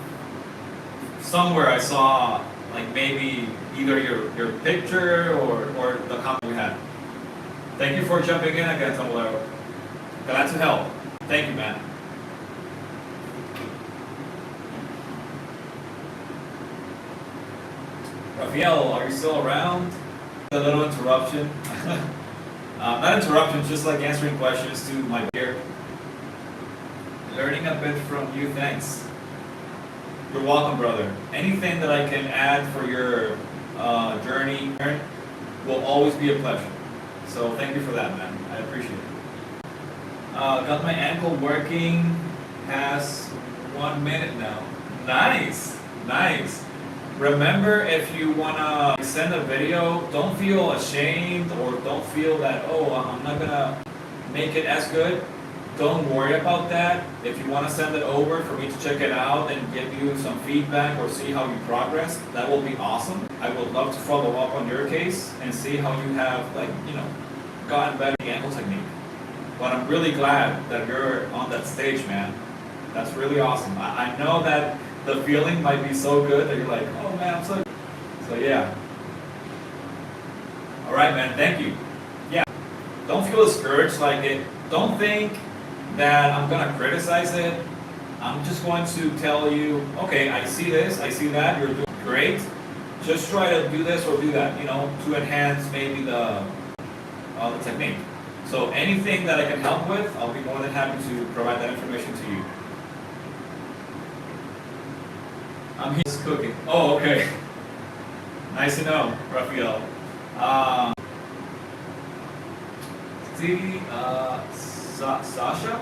somewhere. I saw like maybe either your picture or the comment we had. Thank you for jumping in again, Tambolero. Glad to help. Thank you, man. Rafael, are you still around? A little interruption. Not interruption, just like answering questions to my peer. Learning a bit from you, thanks. You're welcome, brother. Anything that I can add for your journey will always be a pleasure. So thank you for that, man. I appreciate it. Got my ankle working past 1 minute now. Nice, nice. Remember, if you wanna send a video, don't feel ashamed or don't feel that, oh, I'm not gonna make it as good. Don't worry about that. If you want to send it over for me to check it out and give you some feedback or see how you progress, that will be awesome. I would love to follow up on your case and see how you have, like, you know, gotten better at the ankle technique. But I'm really glad that you're on that stage, man. That's really awesome. I know that the feeling might be so good that you're like, oh man, I'm so good. So yeah. All right, man, thank you. Yeah, don't feel discouraged. Like it. Don't think that I'm gonna criticize it. I'm just going to tell you, okay, I see this, I see that, you're doing great. Just try to do this or do that, you know, to enhance maybe the technique. So anything that I can help with, I'll be more than happy to provide that information to you. I'm here cooking. Oh, okay. Nice to know, Rafael. See, Sasha,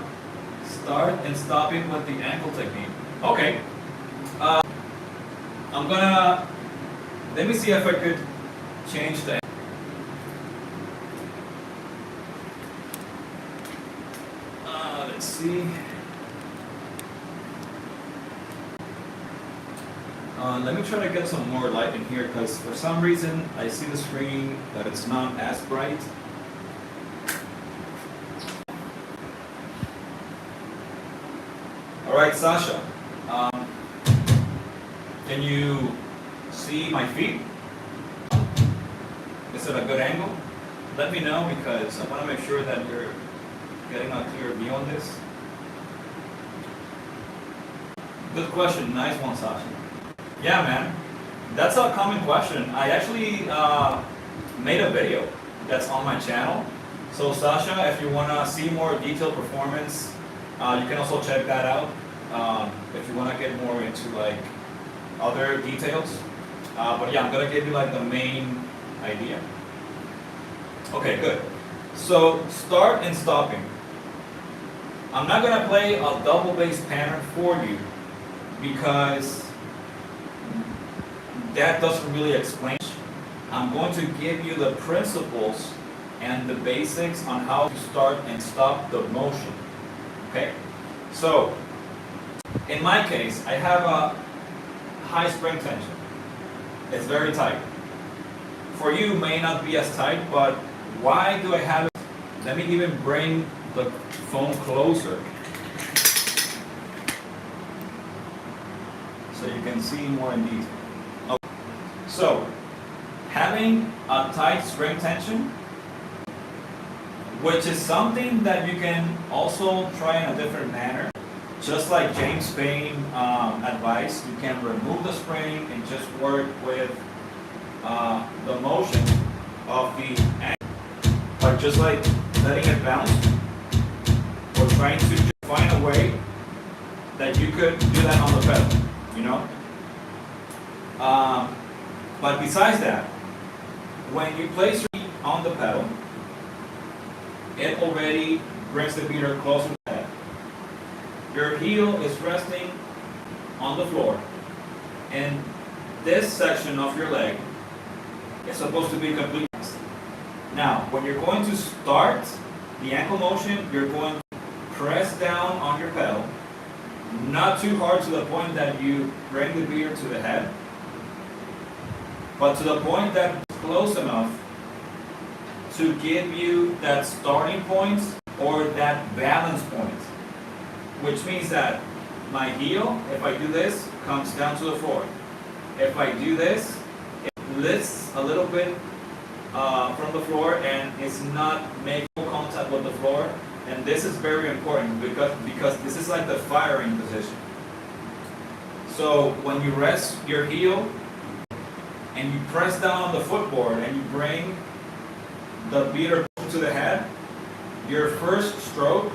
start and stopping with the ankle technique. Okay. I'm gonna, let me see if I could change the, let's see. Let me try to get some more light in here, because for some reason I see the screen that it's not as bright. All right, Sasha, can you see my feet? Is it a good angle? Let me know, because I want to make sure that you're getting a clear view on this. Good question, nice one, Sasha. Yeah, man, that's a common question. I actually made a video that's on my channel. So Sasha, if you want to see more detailed performance, you can also check that out if you want to get more into like other details. But yeah, I'm gonna give you like the main idea. Okay, good. So start and stopping. I'm not gonna play a double bass pattern for you because that doesn't really explain. I'm going to give you the principles and the basics on how to start and stop the motion. Okay? So, in my case, I have a high spring tension. It's very tight. For you, it may not be as tight, but why do I have it? Let me even bring the phone closer so you can see more in detail. Okay. So, having a tight spring tension, which is something that you can also try in a different manner. Just like James Payne advice, you can remove the spring and just work with the motion of the ankle, but just like letting it bounce, or trying to just find a way that you could do that on the pedal, you know? But besides that, when you place your feet on the pedal, it already brings the beater closer to the head. Your heel is resting on the floor, and this section of your leg is supposed to be completely fixed. Now, when you're going to start the ankle motion, you're going to press down on your pedal, not too hard to the point that you bring the beater to the head, but to the point that it's close enough to give you that starting point or that balance point, which means that my heel, if I do this, comes down to the floor. If I do this, it lifts a little bit from the floor and it's not making contact with the floor. And this is very important because this is like the firing position. So when you rest your heel and you press down on the footboard and you bring the beater to the head, your first stroke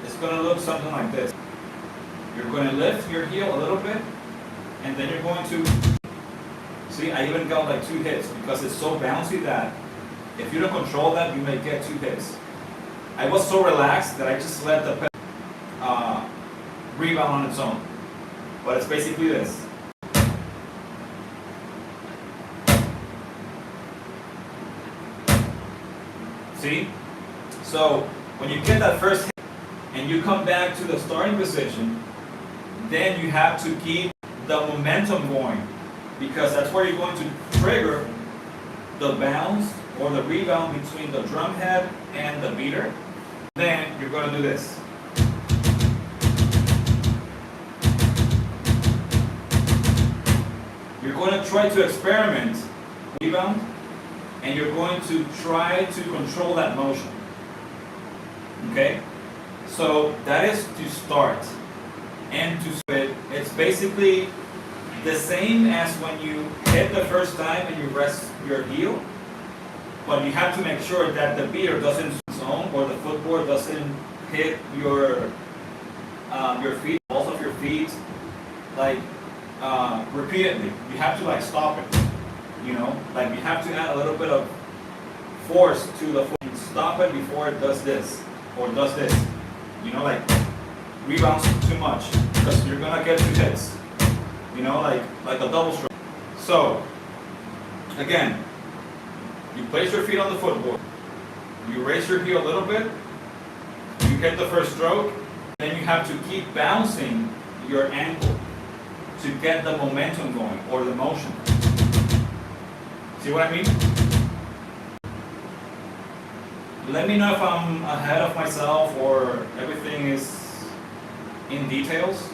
is going to look something like this. You're going to lift your heel a little bit, and then you're going to, see, I even got like 2 hits because it's so bouncy that if you don't control that, you may get 2 hits. I was so relaxed that I just let the pedal rebound on its own. But it's basically this. See? So when you get that first hit and you come back to the starting position, then you have to keep the momentum going, because that's where you're going to trigger the bounce or the rebound between the drum head and the beater. Then you're going to do this. You're going to try to experiment rebound, and you're going to try to control that motion. Okay? So that is to start. And to switch, it's basically the same as when you hit the first time and you rest your heel, but you have to make sure that the beater doesn't zone or the footboard doesn't hit your feet, balls of your feet, like repeatedly. You have to like stop it, you know, like you have to add a little bit of force to the foot and stop it before it does this or does this, you know, like rebounds too much, because you're gonna get 2 hits, you know, like a double stroke. So again, you place your feet on the footboard, you raise your heel a little bit, you hit the first stroke, then you have to keep bouncing your ankle to get the momentum going or the motion. See what I mean? Let me know if I'm ahead of myself or everything is in details,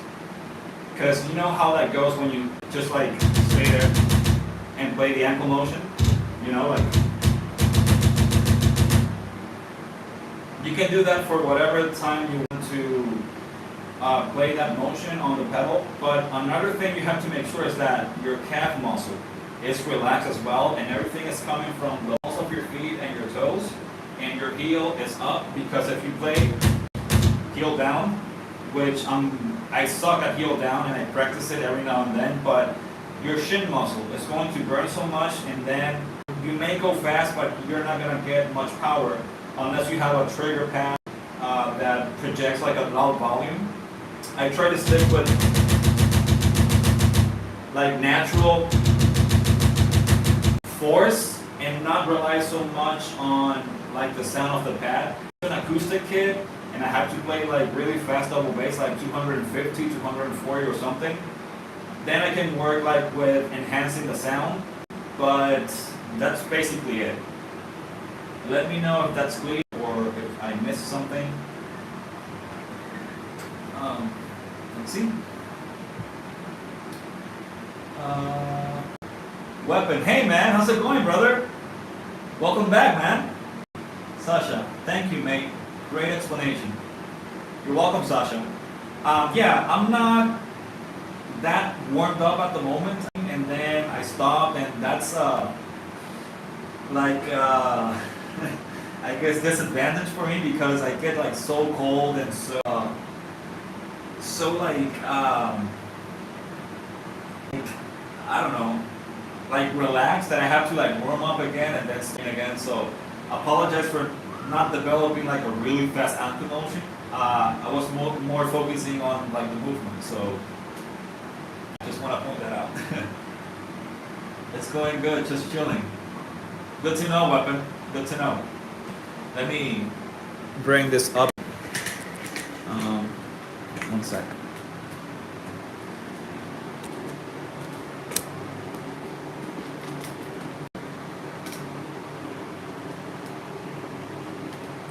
because you know how that goes when you just like stay there and play the ankle motion, you know, like you can do that for whatever time you want to play that motion on the pedal. But another thing you have to make sure is that your calf muscle is relaxed as well, and everything is coming from the balls of your feet and your toes, and your heel is up, because if you play heel down, which I suck at heel down and I practice it every now and then, but your shin muscle is going to burn so much, and then you may go fast, but you're not going to get much power unless you have a trigger pad that projects like a loud volume. I try to stick with like natural force and not rely so much on like the sound of the pad. An acoustic kit and I have to play like really fast double bass, like 250, 240 or something, then I can work like with enhancing the sound, but that's basically it. Let me know if that's clear or if I missed something. Let's see. Weapon. Hey man, how's it going, brother? Welcome back, man. Sasha, thank you, mate. Great explanation. You're welcome, Sasha. Yeah, I'm not that warmed up at the moment, and then I stopped, and that's I guess disadvantage for me because I get like so cold and so like I don't know, like relaxed that I have to like warm up again and then spin again. So apologize for not developing like a really fast ankle motion. I was more focusing on like the movement. So I just want to point that out. It's going good, just chilling. Good to know, Weapon. Good to know. Let me bring this up. One sec.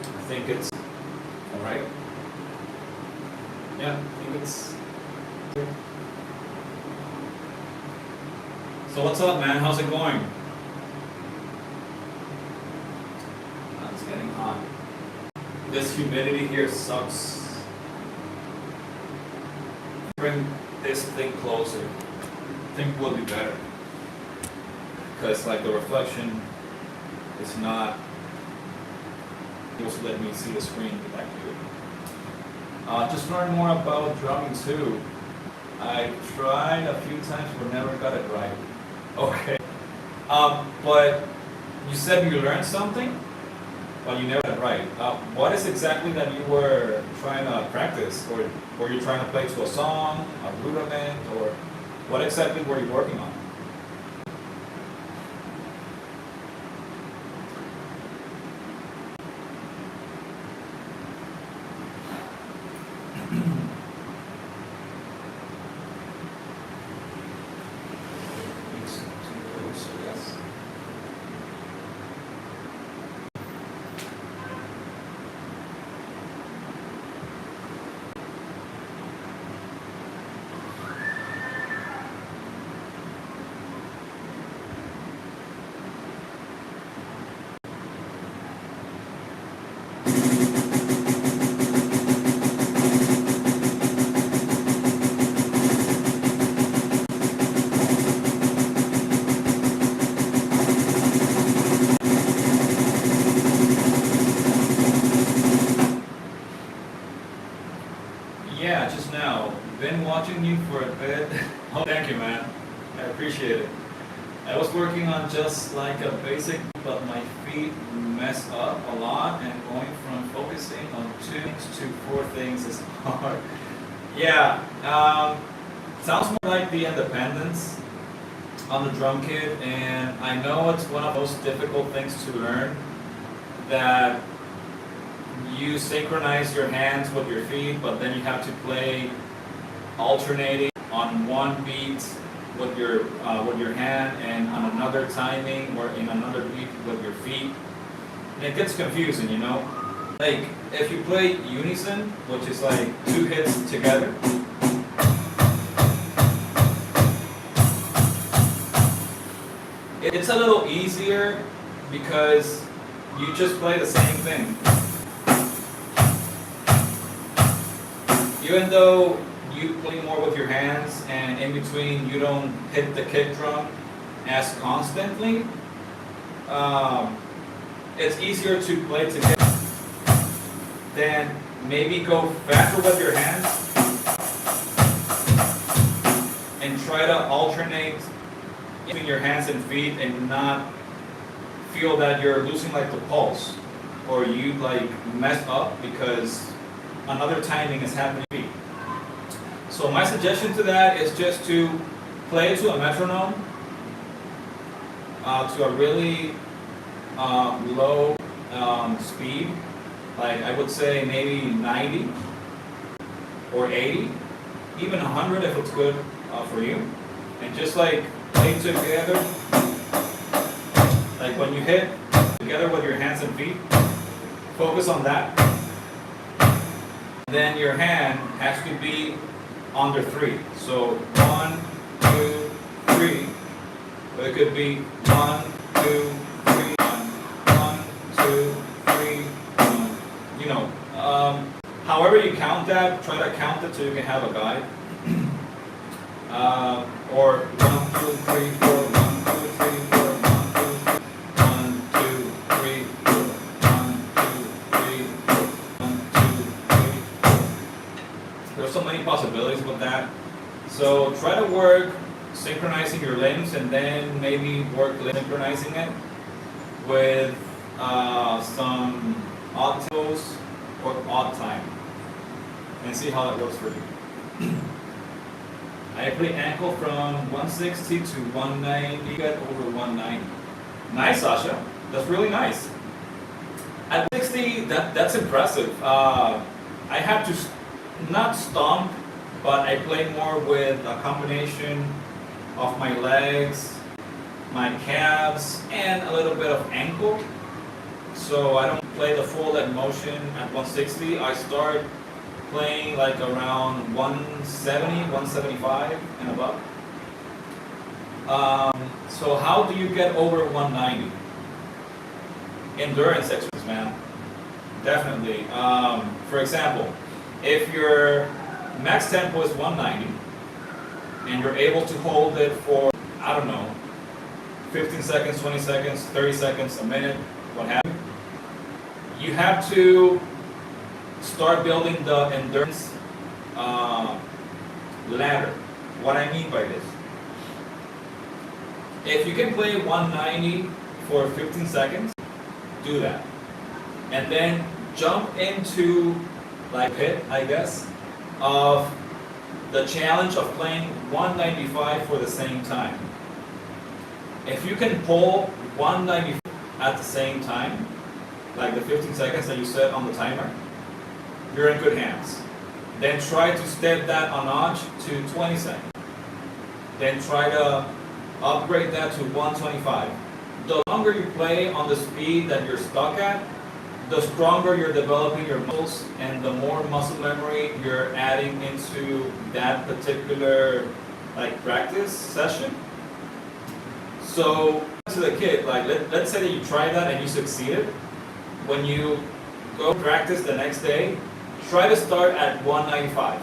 I think it's all right. Yeah, I think it's. So what's up, man? How's it going? It's getting hot. This humidity here sucks. Bring this thing closer. I think will be better. Because like the reflection is not able to let me see the screen back here. Just learn more about drumming too. I tried a few times but never got it right. Okay. But you said you learned something, but you never got it right. What is exactly that you were trying to practice? Or were you trying to play to a song, a rudiment, or what exactly were you working on? Yeah, just now. Been watching you for a bit. Oh, thank you, man. I appreciate it. I was working on just like a basic, but my feet mess up a lot, and going from focusing on 2 things to 4 things is hard. Yeah, sounds more like the independence on the drum kit, and I know it's one of those difficult things to learn, that you synchronize your hands with your feet, but then you have to play alternating on one beat with your hand and on another timing or in another beat with your feet. And it gets confusing, you know? Like if you play unison, which is like 2 hits together, it's a little easier because you just play the same thing. Even though you play more with your hands and in between you don't hit the kick drum as constantly, it's easier to play together. Then maybe go faster with your hands and try to alternate between your hands and feet and not feel that you're losing like the pulse or you like mess up because another timing is happening. So my suggestion to that is just to play to a metronome to a really low speed, like I would say maybe 90 or 80, even 100 if it's good for you. And just like play together, like when you hit together with your hands and feet, focus on that. And then your hand has to be under 3. So 1, 2, 3. But it could be 1, 2, 3, 1, 2, 3, 1. You know, however you count that, try to count it so you can have a guide. Or 1, 2, 3, 4, 1, 2, 3, 4, 1, 2, 3, 4, 1, 2, 3, 4. There's so many possibilities with that. So try to work synchronizing your limbs and then maybe work synchronizing it with some odd tempos or odd time and see how that works for you. I play ankle from 160 to 190, get over 190. Nice, Sasha. That's really nice. At 60, that's impressive. I have to not stomp, but I play more with a combination of my legs, my calves, and a little bit of ankle. So I don't play the full leg motion at 160. I start playing like around 170, 175 and above. So how do you get over 190? Endurance exercise, man. Definitely. For example, if your max tempo is 190 and you're able to hold it for, I don't know, 15 seconds, 20 seconds, 30 seconds, a minute, what have you, you have to start building the endurance ladder. What I mean by this, if you can play 190 for 15 seconds, do that. And then jump into like pit, I guess, of the challenge of playing 195 for the same time. If you can pull 195 at the same time, like the 15 seconds that you set on the timer, you're in good hands. Then try to step that a notch to 20 seconds. Then try to upgrade that to 125. The longer you play on the speed that you're stuck at, the stronger you're developing your muscles and the more muscle memory you're adding into that particular like practice session. So to the kid, like let's say that you try that and you succeeded. When you go practice the next day, try to start at 195.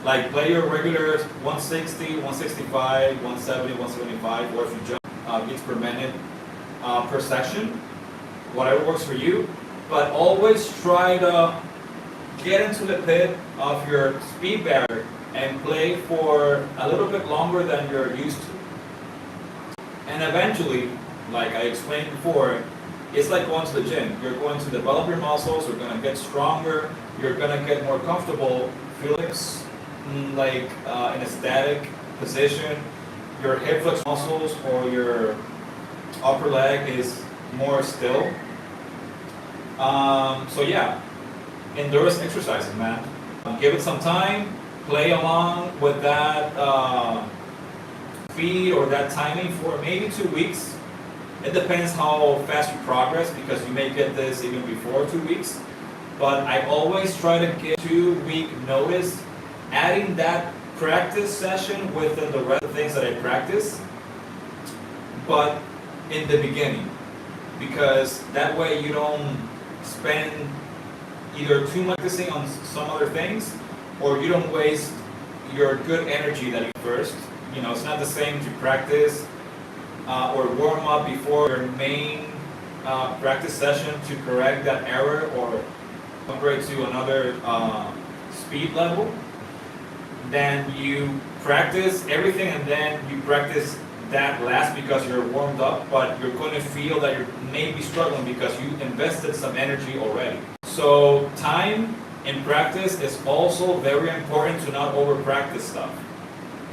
Like play your regular 160, 165, 170, 175, or if you jump beats per minute per section, whatever works for you. But always try to get into the pit of your speed barrier and play for a little bit longer than you're used to. And eventually, like I explained before, it's like going to the gym. You're going to develop your muscles, you're going to get stronger, you're going to get more comfortable, feeling like in a static position. Your hip flex muscles or your upper leg is more still. So yeah, endurance exercises, man. Give it some time, play along with that speed or that timing for maybe 2 weeks. It depends how fast you progress because you may get this even before 2 weeks. But I always try to get 2-week notice, adding that practice session within the rest of the things that I practice, but in the beginning, because that way you don't spend either too much focusing on some other things, or you don't waste your good energy that you first. You know, it's not the same to practice or warm up before your main practice session to correct that error or upgrade to another speed level. Then you practice everything and then you practice that last because you're warmed up, but you're going to feel that you may be struggling because you invested some energy already. So time in practice is also very important to not over practice stuff.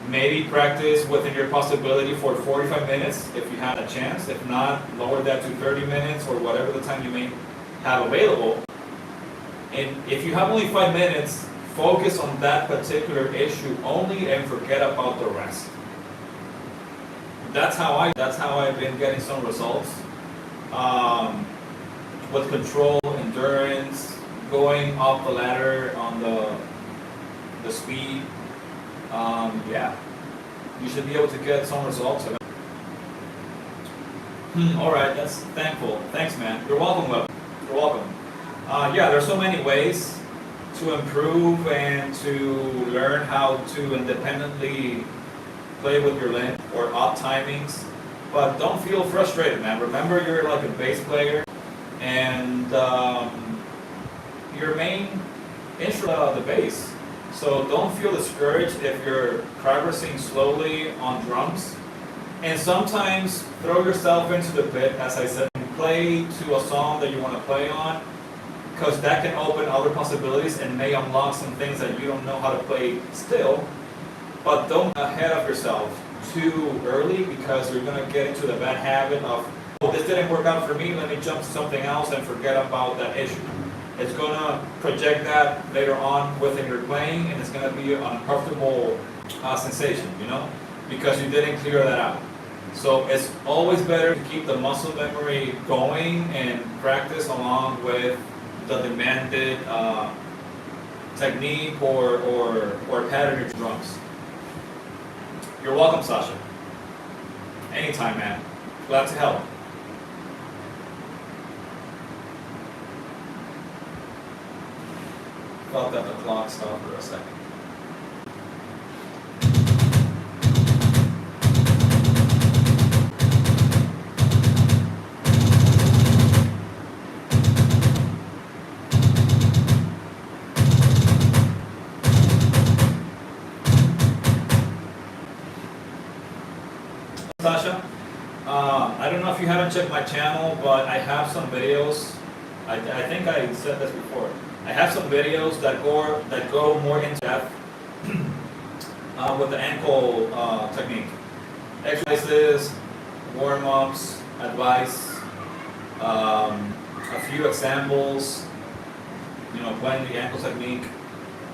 Maybe practice within your possibility for 45 minutes if you have a chance. If not, lower that to 30 minutes or whatever the time you may have available. And if you have only 5 minutes, focus on that particular issue only and forget about the rest. That's how I've been getting some results with control, endurance, going up the ladder on the speed. Yeah, you should be able to get some results. All right, that's thankful. Thanks, man. You're welcome, Web. You're welcome. Yeah, there's so many ways to improve and to learn how to independently play with your limb or odd timings. But don't feel frustrated, man. Remember, you're like a bass player, and your main instrument is the bass. So don't feel discouraged if you're progressing slowly on drums. And sometimes throw yourself into the pit, as I said, and play to a song that you want to play on, because that can open other possibilities and may unlock some things that you don't know how to play still. But don't get ahead of yourself too early, because you're going to get into the bad habit of, oh, this didn't work out for me, let me jump to something else and forget about that issue. It's going to project that later on within your playing, and it's going to be an uncomfortable sensation, you know, because you didn't clear that out. So it's always better to keep the muscle memory going and practice along with the demanded technique or pattern of drums. You're welcome, Sasha. Anytime, man. Glad to help. Felt that the clock stopped for a second. Sasha, I don't know if you haven't checked my channel, but I have some videos. I think I said this before. I have some videos that go more in depth with the ankle technique. Exercises, warm-ups, advice, a few examples, you know, playing the ankle technique,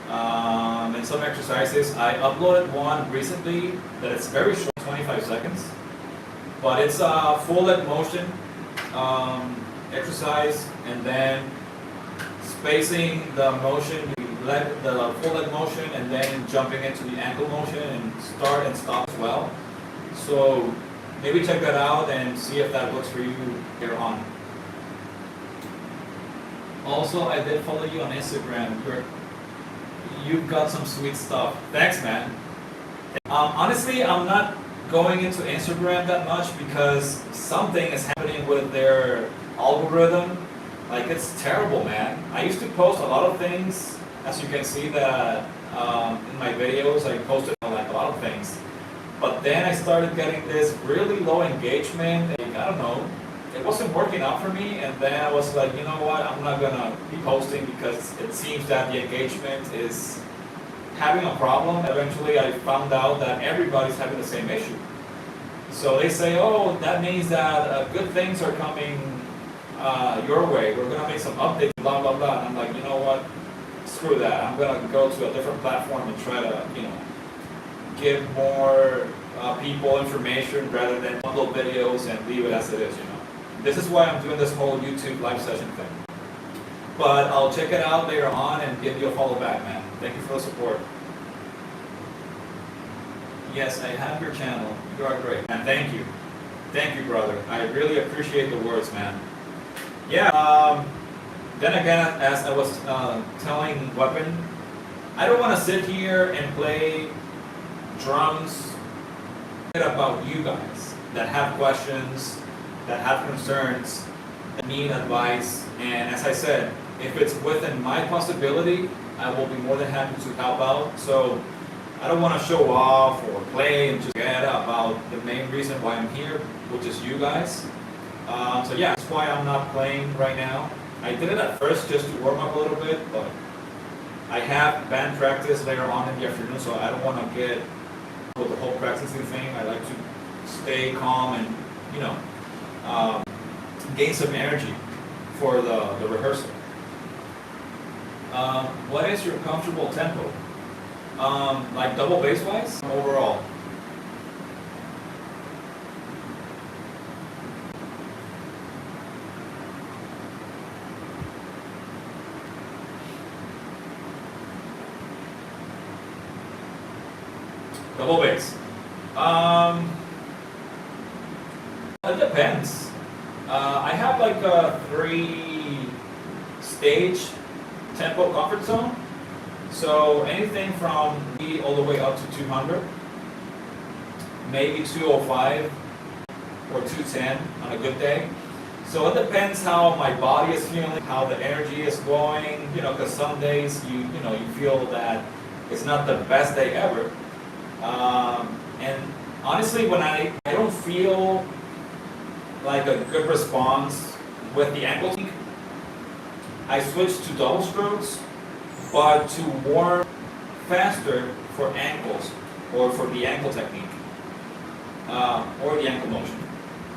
and some exercises. I uploaded one recently that it's very short, 25 seconds, but it's a full leg motion exercise, and then spacing the motion, the full leg motion, and then jumping into the ankle motion and start and stop as well. So maybe check that out and see if that works for you here on. Also, I did follow you on Instagram. You've got some sweet stuff. Thanks, man. Honestly, I'm not going into Instagram that much because something is happening with their algorithm. Like, it's terrible, man. I used to post a lot of things, as you can see that in my videos, I posted like a lot of things. But then I started getting this really low engagement, and I don't know, it wasn't working out for me, and then I was like, you know what, I'm not gonna be posting because it seems that the engagement is having a problem. Eventually I found out that everybody's having the same issue. So they say, oh, that means that good things are coming your way. We're gonna make some updates, blah, blah, blah. And I'm like, you know what, screw that. I'm gonna go to a different platform and try to, you know, give more people information rather than upload videos and leave it as it is, you know. This is why I'm doing this whole YouTube live session thing. But I'll check it out later on and give you a follow back, man. Thank you for the support. Yes, I have your channel. You are great, man. Thank you. Thank you, brother. I really appreciate the words, man. Yeah, then again, as I was telling Weapon, I don't want to sit here and play drums about you guys that have questions, that have concerns, that need advice. And as I said, if it's within my possibility, I will be more than happy to help out. So I don't want to show off or play and just forget about the main reason why I'm here, which is you guys. So yeah, that's why I'm not playing right now. I did it at first just to warm up a little bit, but I have band practice later on in the afternoon, so I don't want to get with the whole practicing thing. I like to stay calm and, you know, gain some energy for the rehearsal. What is your comfortable tempo? Like double bass wise, overall. Double bass. It depends. I have like a 3-stage tempo comfort zone. So anything from E all the way up to 200, maybe 205 or 210 on a good day. So it depends how my body is feeling, how the energy is going. You know, because some days you feel that it's not the best day ever. And honestly, when I don't feel like a good response with the ankle technique, I switch to double strokes, but to warm faster for ankles or for the ankle technique or the ankle motion.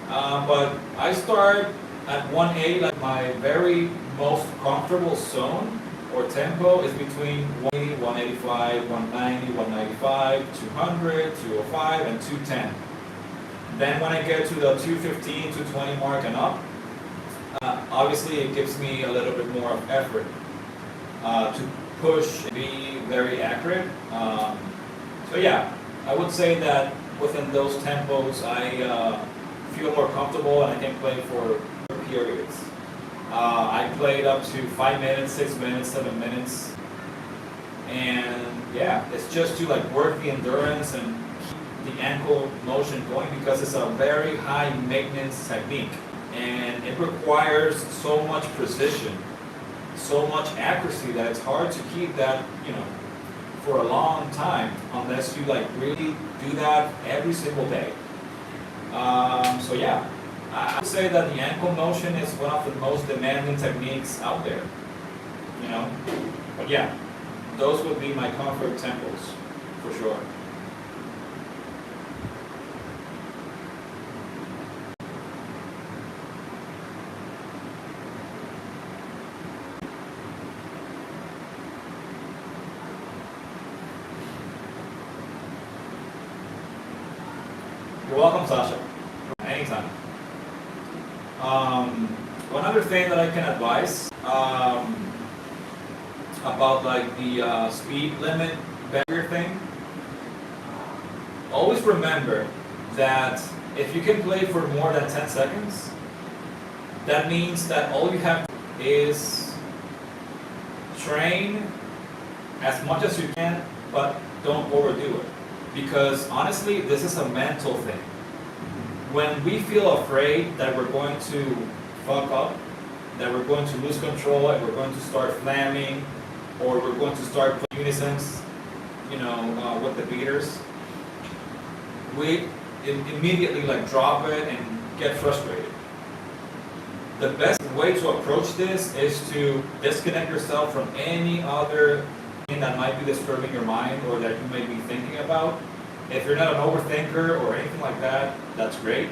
But I start at 180, like my very most comfortable zone or tempo is between 180, 185, 190, 195, 200, 205, and 210. Then when I get to the 215, 220 mark and up, obviously it gives me a little bit more of effort to push and be very accurate. So yeah, I would say that within those tempos I feel more comfortable and I can play for periods. I played up to 5 minutes, 6 minutes, 7 minutes, and yeah, it's just to like work the endurance and keep the ankle motion going because it's a very high maintenance technique and it requires so much precision, so much accuracy that it's hard to keep that, you know, for a long time unless you like really do that every single day. So yeah, I would say that the ankle motion is one of the most demanding techniques out there, you know. But yeah, those would be my comfort tempos for sure. You're welcome, Sasha. Anytime. One other thing that I can advise about like the speed limit barrier thing, always remember that if you can play for more than 10 seconds, that means that all you have to do is train as much as you can, but don't overdo it. Because honestly, this is a mental thing. When we feel afraid that we're going to fuck up, that we're going to lose control, and we're going to start flamming, or we're going to start playing unisons, you know, with the beaters, we immediately like drop it and get frustrated. The best way to approach this is to disconnect yourself from any other thing that might be disturbing your mind or that you may be thinking about. If you're not an overthinker or anything like that, that's great.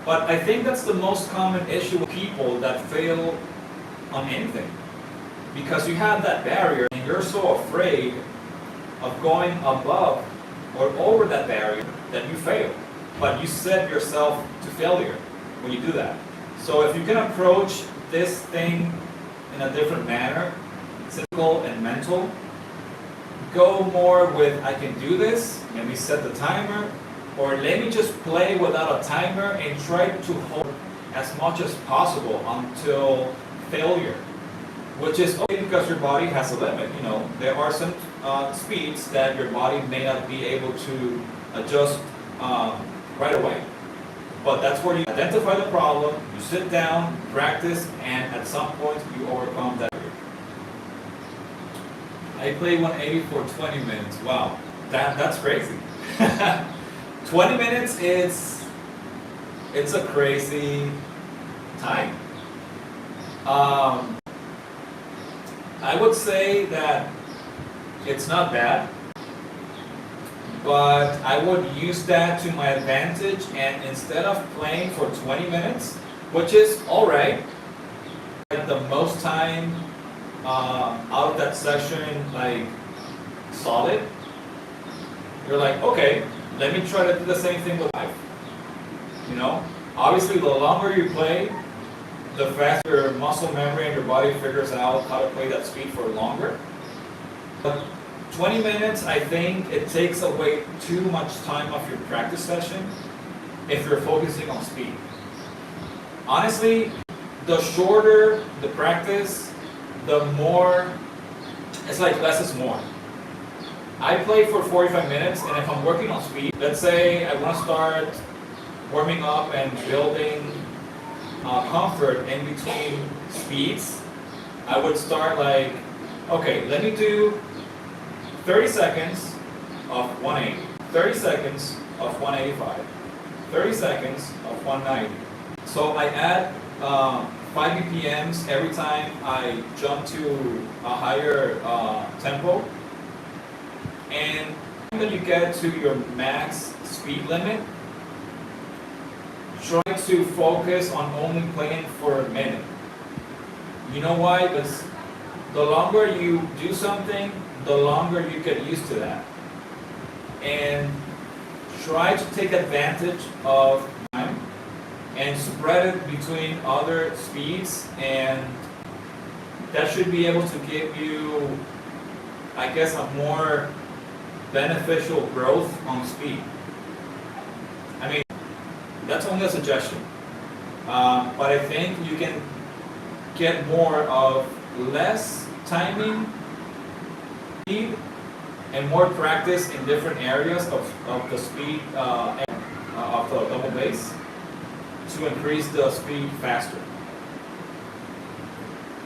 But I think that's the most common issue with people that fail on anything. Because you have that barrier and you're so afraid of going above or over that barrier that you fail. But you set yourself to failure when you do that. So if you can approach this thing in a different manner, physical and mental, go more with I can do this, let me set the timer, or let me just play without a timer and try to hold as much as possible until failure, which is okay because your body has a limit. You know, there are some speeds that your body may not be able to adjust right away. But that's where you identify the problem, you sit down, practice, and at some point you overcome that. I play 180 for 20 minutes. Wow, that's crazy. 20 minutes it's a crazy time. I would say that it's not bad, but I would use that to my advantage, and instead of playing for 20 minutes, which is alright, the most time out of that session, like solid, you're like, okay, let me try to do the same thing with life. You know, obviously the longer you play, the faster your muscle memory and your body figures out how to play that speed for longer. But 20 minutes, I think it takes away too much time off your practice session if you're focusing on speed. Honestly, the shorter the practice, the more, it's like less is more. I play for 45 minutes, and if I'm working on speed, let's say I want to start warming up and building comfort in between speeds, I would start like, okay, let me do 30 seconds of 180, 30 seconds of 185, 30 seconds of 190. So I add 5 BPMs every time I jump to a higher tempo. And when you get to your max speed limit, try to focus on only playing for a minute. You know why? Because the longer you do something, the longer you get used to that. And try to take advantage of time and spread it between other speeds, and that should be able to give you, I guess, a more beneficial growth on speed. I mean, that's only a suggestion, but I think you can get more of less timing, speed, and more practice in different areas of the speed of the double bass to increase the speed faster.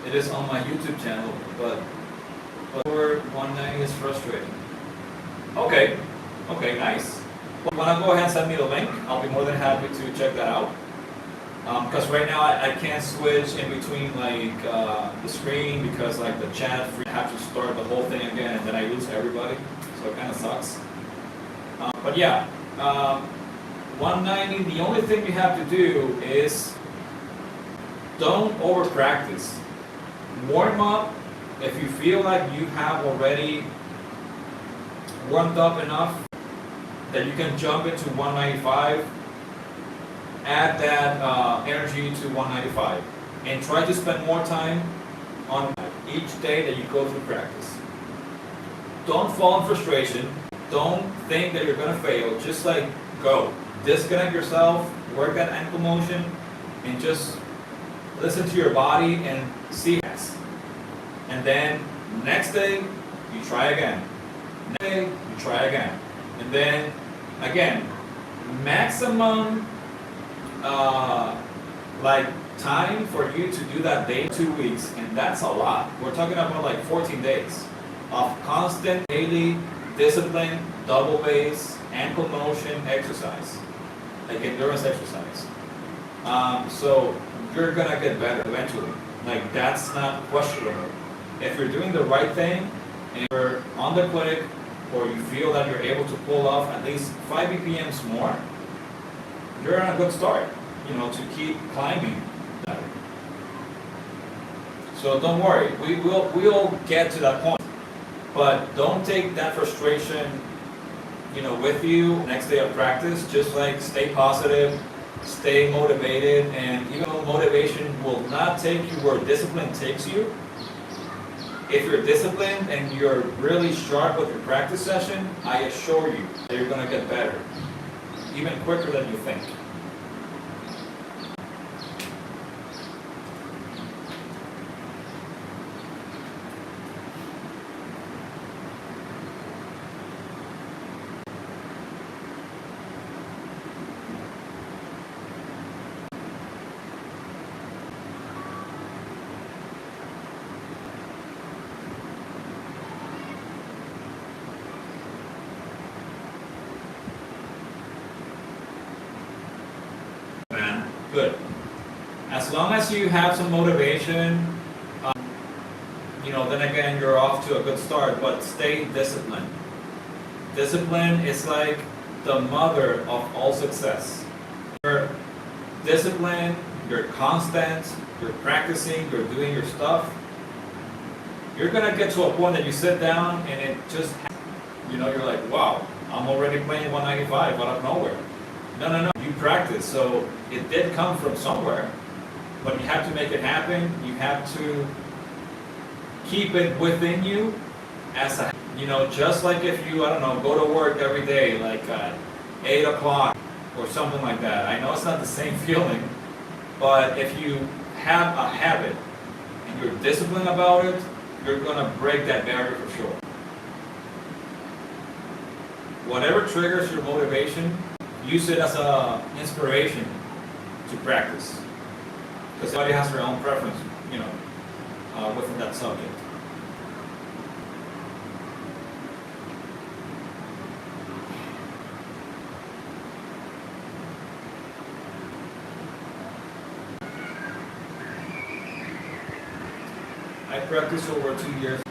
It is on my YouTube channel, but over 190 is frustrating. Okay, nice. Wanna go ahead and send me the link? I'll be more than happy to check that out. Because right now I can't switch in between like the screen, because like the chat, I have to start the whole thing again, and then I lose everybody, so it kind of sucks. But yeah, 190. The only thing you have to do is don't over practice. Warm up. If you feel like you have already warmed up enough that you can jump into 195, add that energy to 195, and try to spend more time on each day that you go through practice. Don't fall in frustration. Don't think that you're going to fail. Just like go. Disconnect yourself, work that ankle motion, and just listen to your body and see it. And then next day, you try again. Next day, you try again. And then again, maximum like time for you to do that day, 2 weeks, and that's a lot. We're talking about like 14 days of constant daily discipline, double bass, ankle motion exercise, like endurance exercise. So you're gonna get better eventually. Like, that's not questionable. If you're doing the right thing and you're on the click, or you feel that you're able to pull off at least 5 BPMs more, you're on a good start, you know, to keep climbing that. So don't worry, we'll get to that point. But don't take that frustration, you know, with you next day of practice. Just like stay positive, stay motivated, and even though motivation will not take you where discipline takes you, if you're disciplined and you're really sharp with your practice session, I assure you that you're going to get better, even quicker than you think. Good. As long as you have some motivation, you know, then again, you're off to a good start, but stay disciplined. Discipline is like the mother of all success. You're disciplined, you're constant, you're practicing, you're doing your stuff. You're gonna get to a point that you sit down and it just, you're like, wow, I'm already playing 195 out of nowhere. No, you practice. So it did come from somewhere, but you have to make it happen. You have to keep it within you as a, just like if you, I don't know, go to work every day, like at 8 o'clock or something like that. I know it's not the same feeling, but if you have a habit and you're disciplined about it, you're gonna break that barrier for sure. Whatever triggers your motivation, use it as an inspiration to practice. Because everybody has their own preference, within that subject. I practiced over 2 years.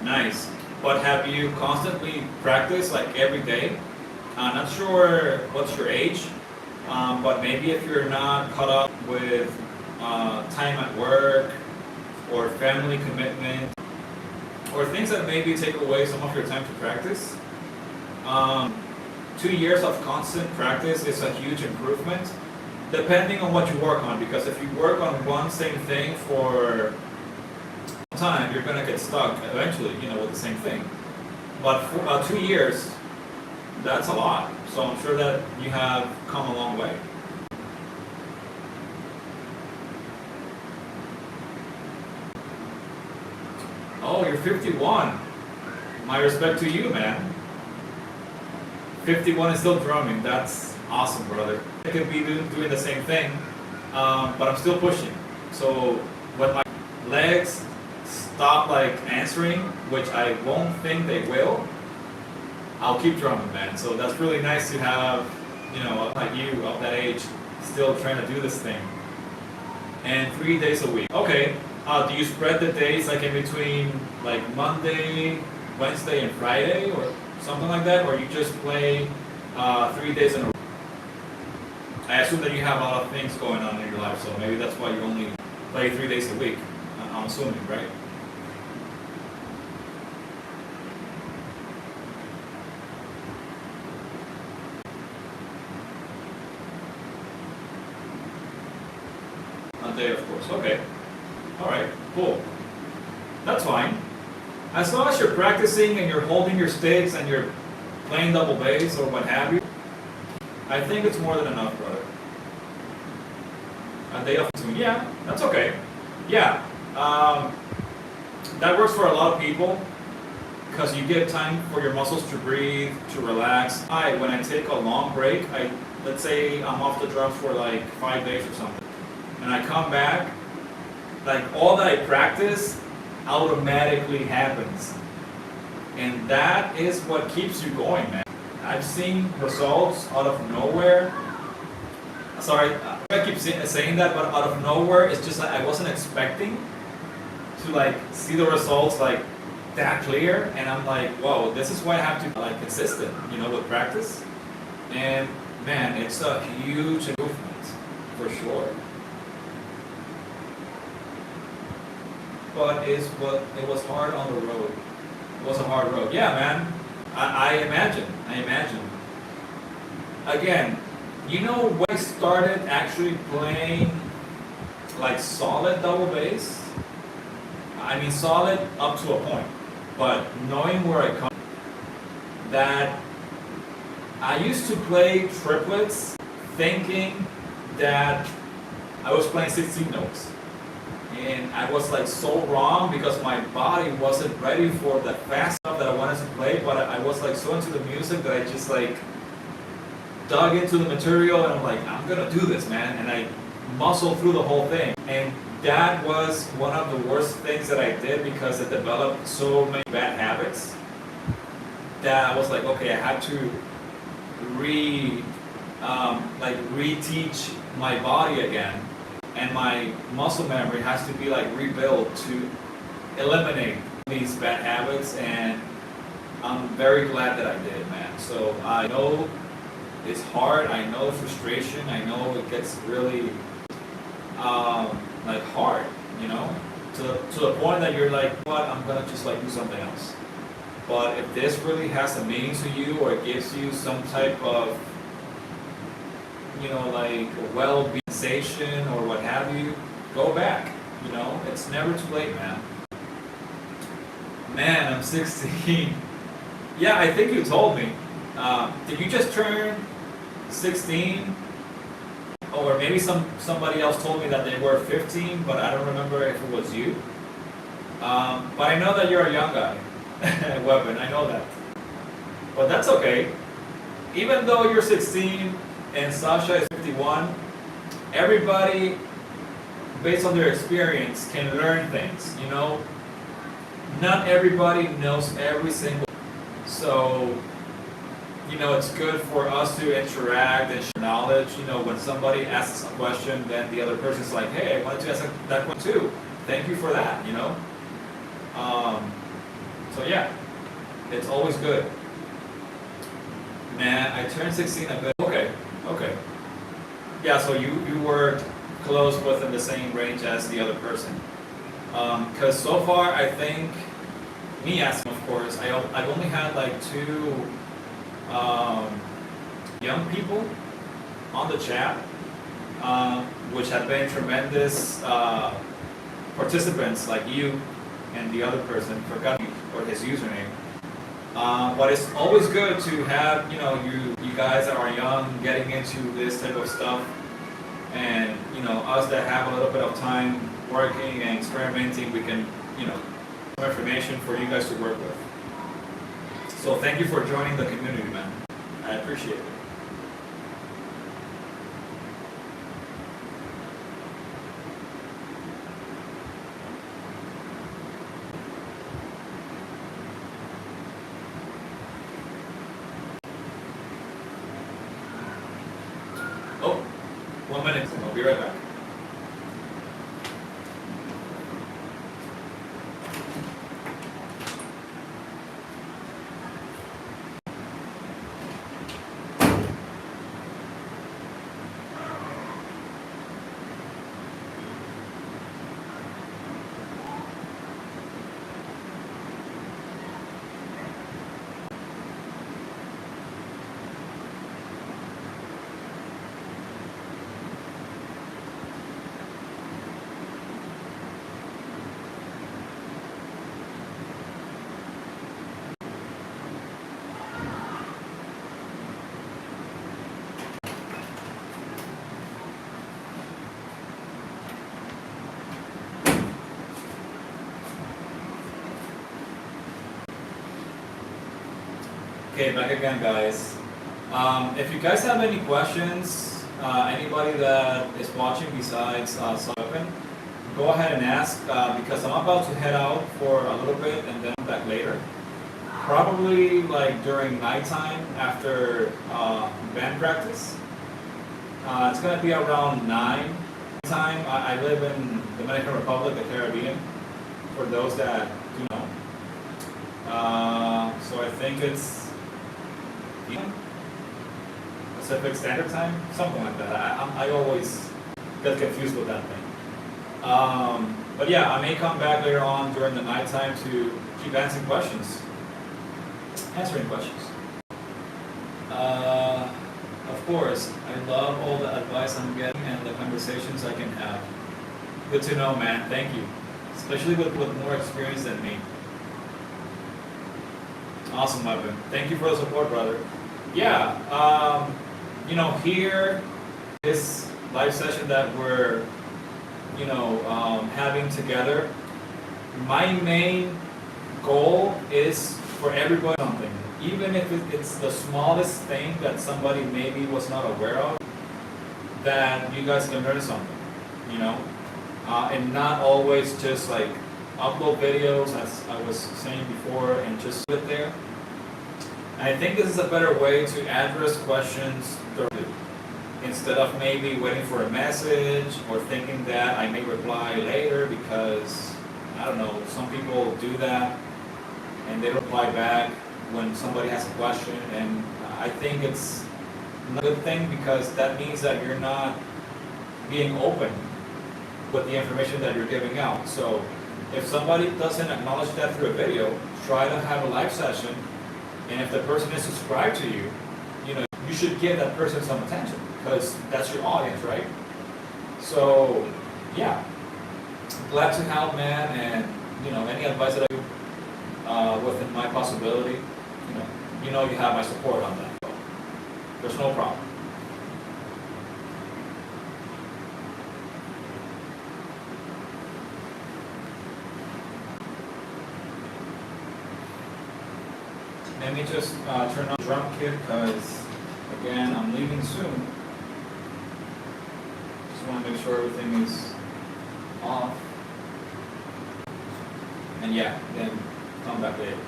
Nice. But have you constantly practiced, like every day? Not sure what's your age, but maybe if you're not caught up with time at work or family commitment or things that maybe take away some of your time to practice, 2 years of constant practice is a huge improvement, depending on what you work on. Because if you work on one same thing for time, you're gonna get stuck eventually, with the same thing. But for 2 years, that's a lot. So I'm sure that you have come a long way. Oh, you're 51. My respect to you, man. 51 is still drumming. That's awesome, brother. I could be doing the same thing, but I'm still pushing. So when my legs stop answering, which I won't think they will, I'll keep drumming, man. So that's really nice to have, like you of that age still trying to do this thing. And 3 days a week. Okay. Do you spread the days in between Monday, Wednesday, and Friday or something like that? Or you just play 3 days in a row? I assume that you have a lot of things going on in your life, so maybe that's why you only play 3 days a week. I'm assuming, right? A day, of course. Okay. Alright, cool. That's fine. As long as you're practicing and you're holding your sticks and you're playing double bass or what have you, I think it's more than enough, brother. A day off tune. Yeah, that's okay. Yeah. That works for a lot of people because you get time for your muscles to breathe, to relax. When I take a long break, let's say I'm off the drums for 5 days or something, and I come back, all that I practice automatically happens. And that is what keeps you going, man. I've seen results out of nowhere. Sorry, I keep saying that, but out of nowhere, it's just I wasn't expecting to see the results that clear. And I'm like, whoa, this is why I have to be consistent, with practice. And man, it's a huge improvement for sure. But it was hard on the road. It was a hard road. Yeah, man. I imagine. Again, when I started actually playing solid double bass, I mean solid up to a point, but knowing where I come, that I used to play triplets thinking that I was playing 16 notes. And I was so wrong because my body wasn't ready for the fast stuff that I wanted to play, but I was so into the music that I just dug into the material and I'm I'm gonna do this, man. And I muscled through the whole thing. And that was one of the worst things that I did because it developed so many bad habits that I was okay, I had to reteach my body again. And my muscle memory has to be rebuilt to eliminate these bad habits. And I'm very glad that I did, man. So I know it's hard. I know the frustration. I know it gets really like hard, you know, to the point that you're like, what? I'm gonna just like do something else. But if this really has a meaning to you, or it gives you some type of, you know, like a well-being sensation or what have you, go back. You know, it's never too late, man. Man, I'm 16. Yeah, I think you told me. Did you just turn 16? Or maybe somebody else told me that they were 15, but I don't remember if it was you. But I know that you're a young guy, Weapon. I know that. But that's okay. Even though you're 16 and Sasha is 51, everybody, based on their experience, can learn things. You know, not everybody knows every single. So, you know, it's good for us to interact and share knowledge. You know, when somebody asks a question, then the other person's like, hey, I wanted to ask that question too. Thank you for that, you know. So yeah, it's always good. Man, I turned 16. Okay. Yeah, so you were close within the same range as the other person. Because so far, I think, me asking, of course, I've only had like 2 young people on the chat, which have been tremendous participants, like you and the other person, forgot or his username. But it's always good to have, you know, you guys that are young getting into this type of stuff, and you know, us that have a little bit of time working and experimenting, we can, you know, some information for you guys to work with. So thank you for joining the community, man. I appreciate it. Oh, 1 minute. I'll be right back. Okay, back again, guys. If you guys have any questions, anybody that is watching besides Sullivan, go ahead and ask, because I'm about to head out for a little bit and then back later. Probably like during nighttime after band practice. It's gonna be around 9 time. I live in Dominican Republic, the Caribbean, for those that do know. So I think it's Pacific Standard Time, something like that. I always get confused with that thing. But yeah, I may come back later on during the nighttime to keep answering questions. Of course, I love all the advice I'm getting and the conversations I can have. Good to know, man. Thank you. Especially with more experience than me. Awesome, Weapon. Thank you for the support, brother. Yeah, you know, here, this live session that we're, you know, having together, my main goal is for everybody something. Even if it's the smallest thing that somebody maybe was not aware of, that you guys can learn something, you know? And not always just like upload videos, as I was saying before, and just sit there. And I think this is a better way to address questions thoroughly, instead of maybe waiting for a message or thinking that I may reply later, because, I don't know, some people do that and they reply back when somebody has a question, and I think it's a good thing because that means that you're not being open with the information that you're giving out. So if somebody doesn't acknowledge that through a video, try to have a live session, and if the person is subscribed to you, you should give that person some attention because that's your audience, right? So yeah, glad to help, man, and any advice that I do within my possibility, you have my support on that. There's no problem. Let me just turn on the drum kit because, again, I'm leaving soon. Just want to make sure everything is off. And yeah, then come back later.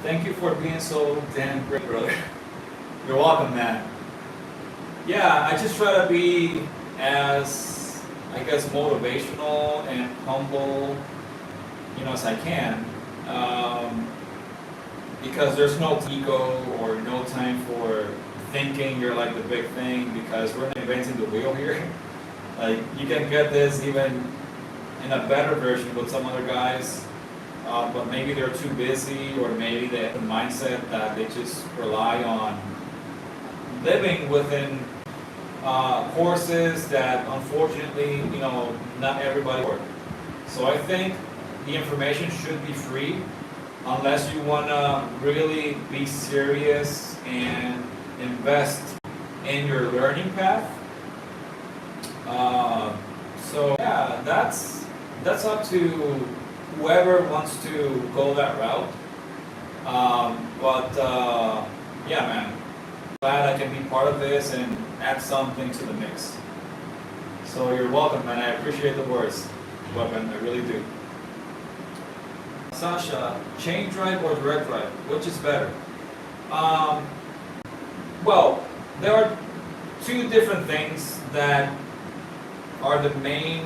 Thank you for being so damn great, brother. You're welcome, man. Yeah, I just try to be as, I guess, motivational and humble, as I can. Because there's no ego or no time for thinking you're like the big thing, because we're not inventing the wheel here. Like, you can get this even in a better version with some other guys. But maybe they're too busy, or maybe they have the mindset that they just rely on living within courses that unfortunately, not everybody works. So I think the information should be free unless you want to really be serious and invest in your learning path. So yeah, that's up to whoever wants to go that route. Yeah, man, glad I can be part of this and add something to the mix. So you're welcome, man. I appreciate the words, Weapon. I really do. Sasha, chain drive or direct drive, which is better? Well, there are two different things that are the main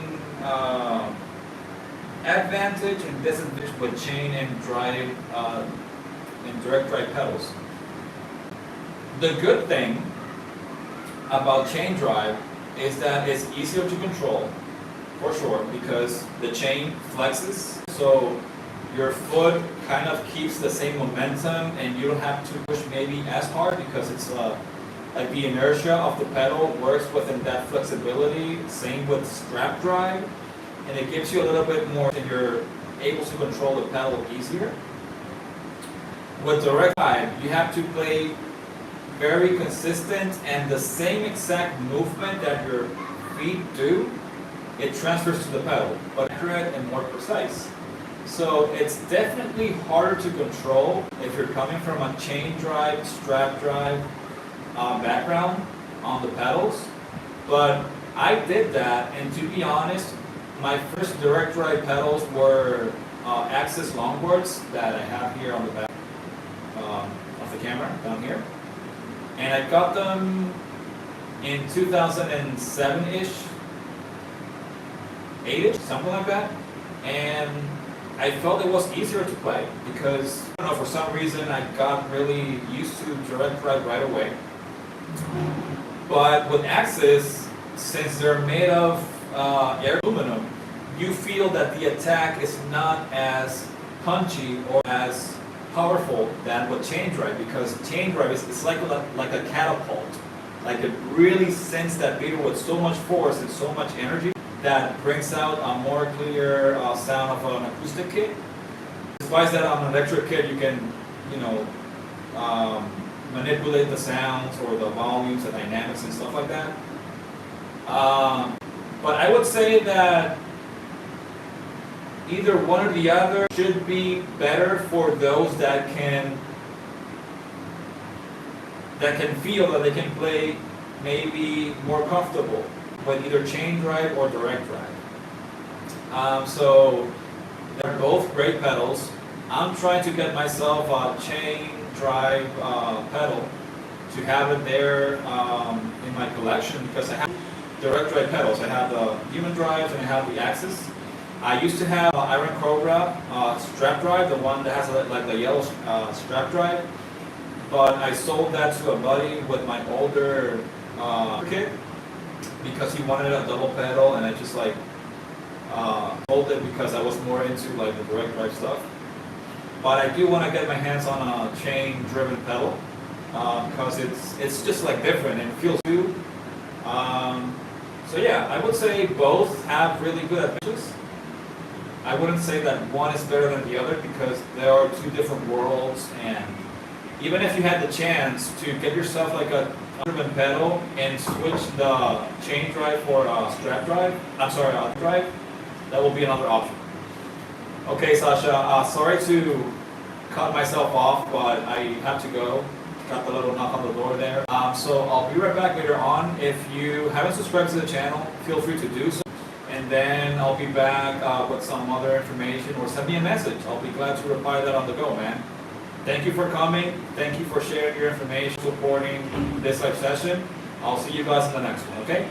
advantage and disadvantage with chain and drive and direct drive pedals. The good thing about chain drive is that it's easier to control, for sure, because the chain flexes, so your foot kind of keeps the same momentum and you don't have to push maybe as hard because it's like the inertia of the pedal works within that flexibility. Same with strap drive. And it gives you a little bit more, and you're able to control the pedal easier. With direct drive, you have to play very consistent, and the same exact movement that your feet do, it transfers to the pedal, but accurate and more precise. So it's definitely harder to control if you're coming from a chain drive, strap drive background on the pedals. But I did that, and to be honest, my first direct drive pedals were Axis longboards that I have here on the back of the camera, down here. And I got them in 2007-ish, 8-ish, something like that. And I felt it was easier to play because, I don't know, for some reason I got really used to direct drive right away. But with Axis, since they're made of air aluminum, you feel that the attack is not as punchy or as powerful than with chain drive, because chain drive is like a catapult. Like, it really sends that beater with so much force and so much energy that brings out a more clear sound of an acoustic kit. Despite that, on an electric kit you can, manipulate the sounds or the volumes, the dynamics and stuff like that. But I would say that either one or the other should be better for those that can feel that they can play maybe more comfortable with either chain drive or direct drive. So they're both great pedals. I'm trying to get myself a chain drive pedal to have it there in my collection, because I have direct drive pedals. I have the human drives and I have the Axis. I used to have Iron Cobra strap drive, the one that has like the yellow strap drive, but I sold that to a buddy with my older kit because he wanted a double pedal, and I just like sold it because I was more into like the direct drive stuff. But I do want to get my hands on a chain driven pedal because it's just like different and it feels good. So yeah, I would say both have really good advantages. I wouldn't say that one is better than the other because there are two different worlds, and even if you had the chance to get yourself like a driven pedal and switch the chain drive for a strap drive, drive, that will be another option. Okay, Sasha, sorry to cut myself off, but I have to go. Got the little knock on the door there. So I'll be right back later on. If you haven't subscribed to the channel, feel free to do so. And then I'll be back with some other information, or send me a message. I'll be glad to reply that on the go, man. Thank you for coming. Thank you for sharing your information, supporting this live session. I'll see you guys in the next one, okay?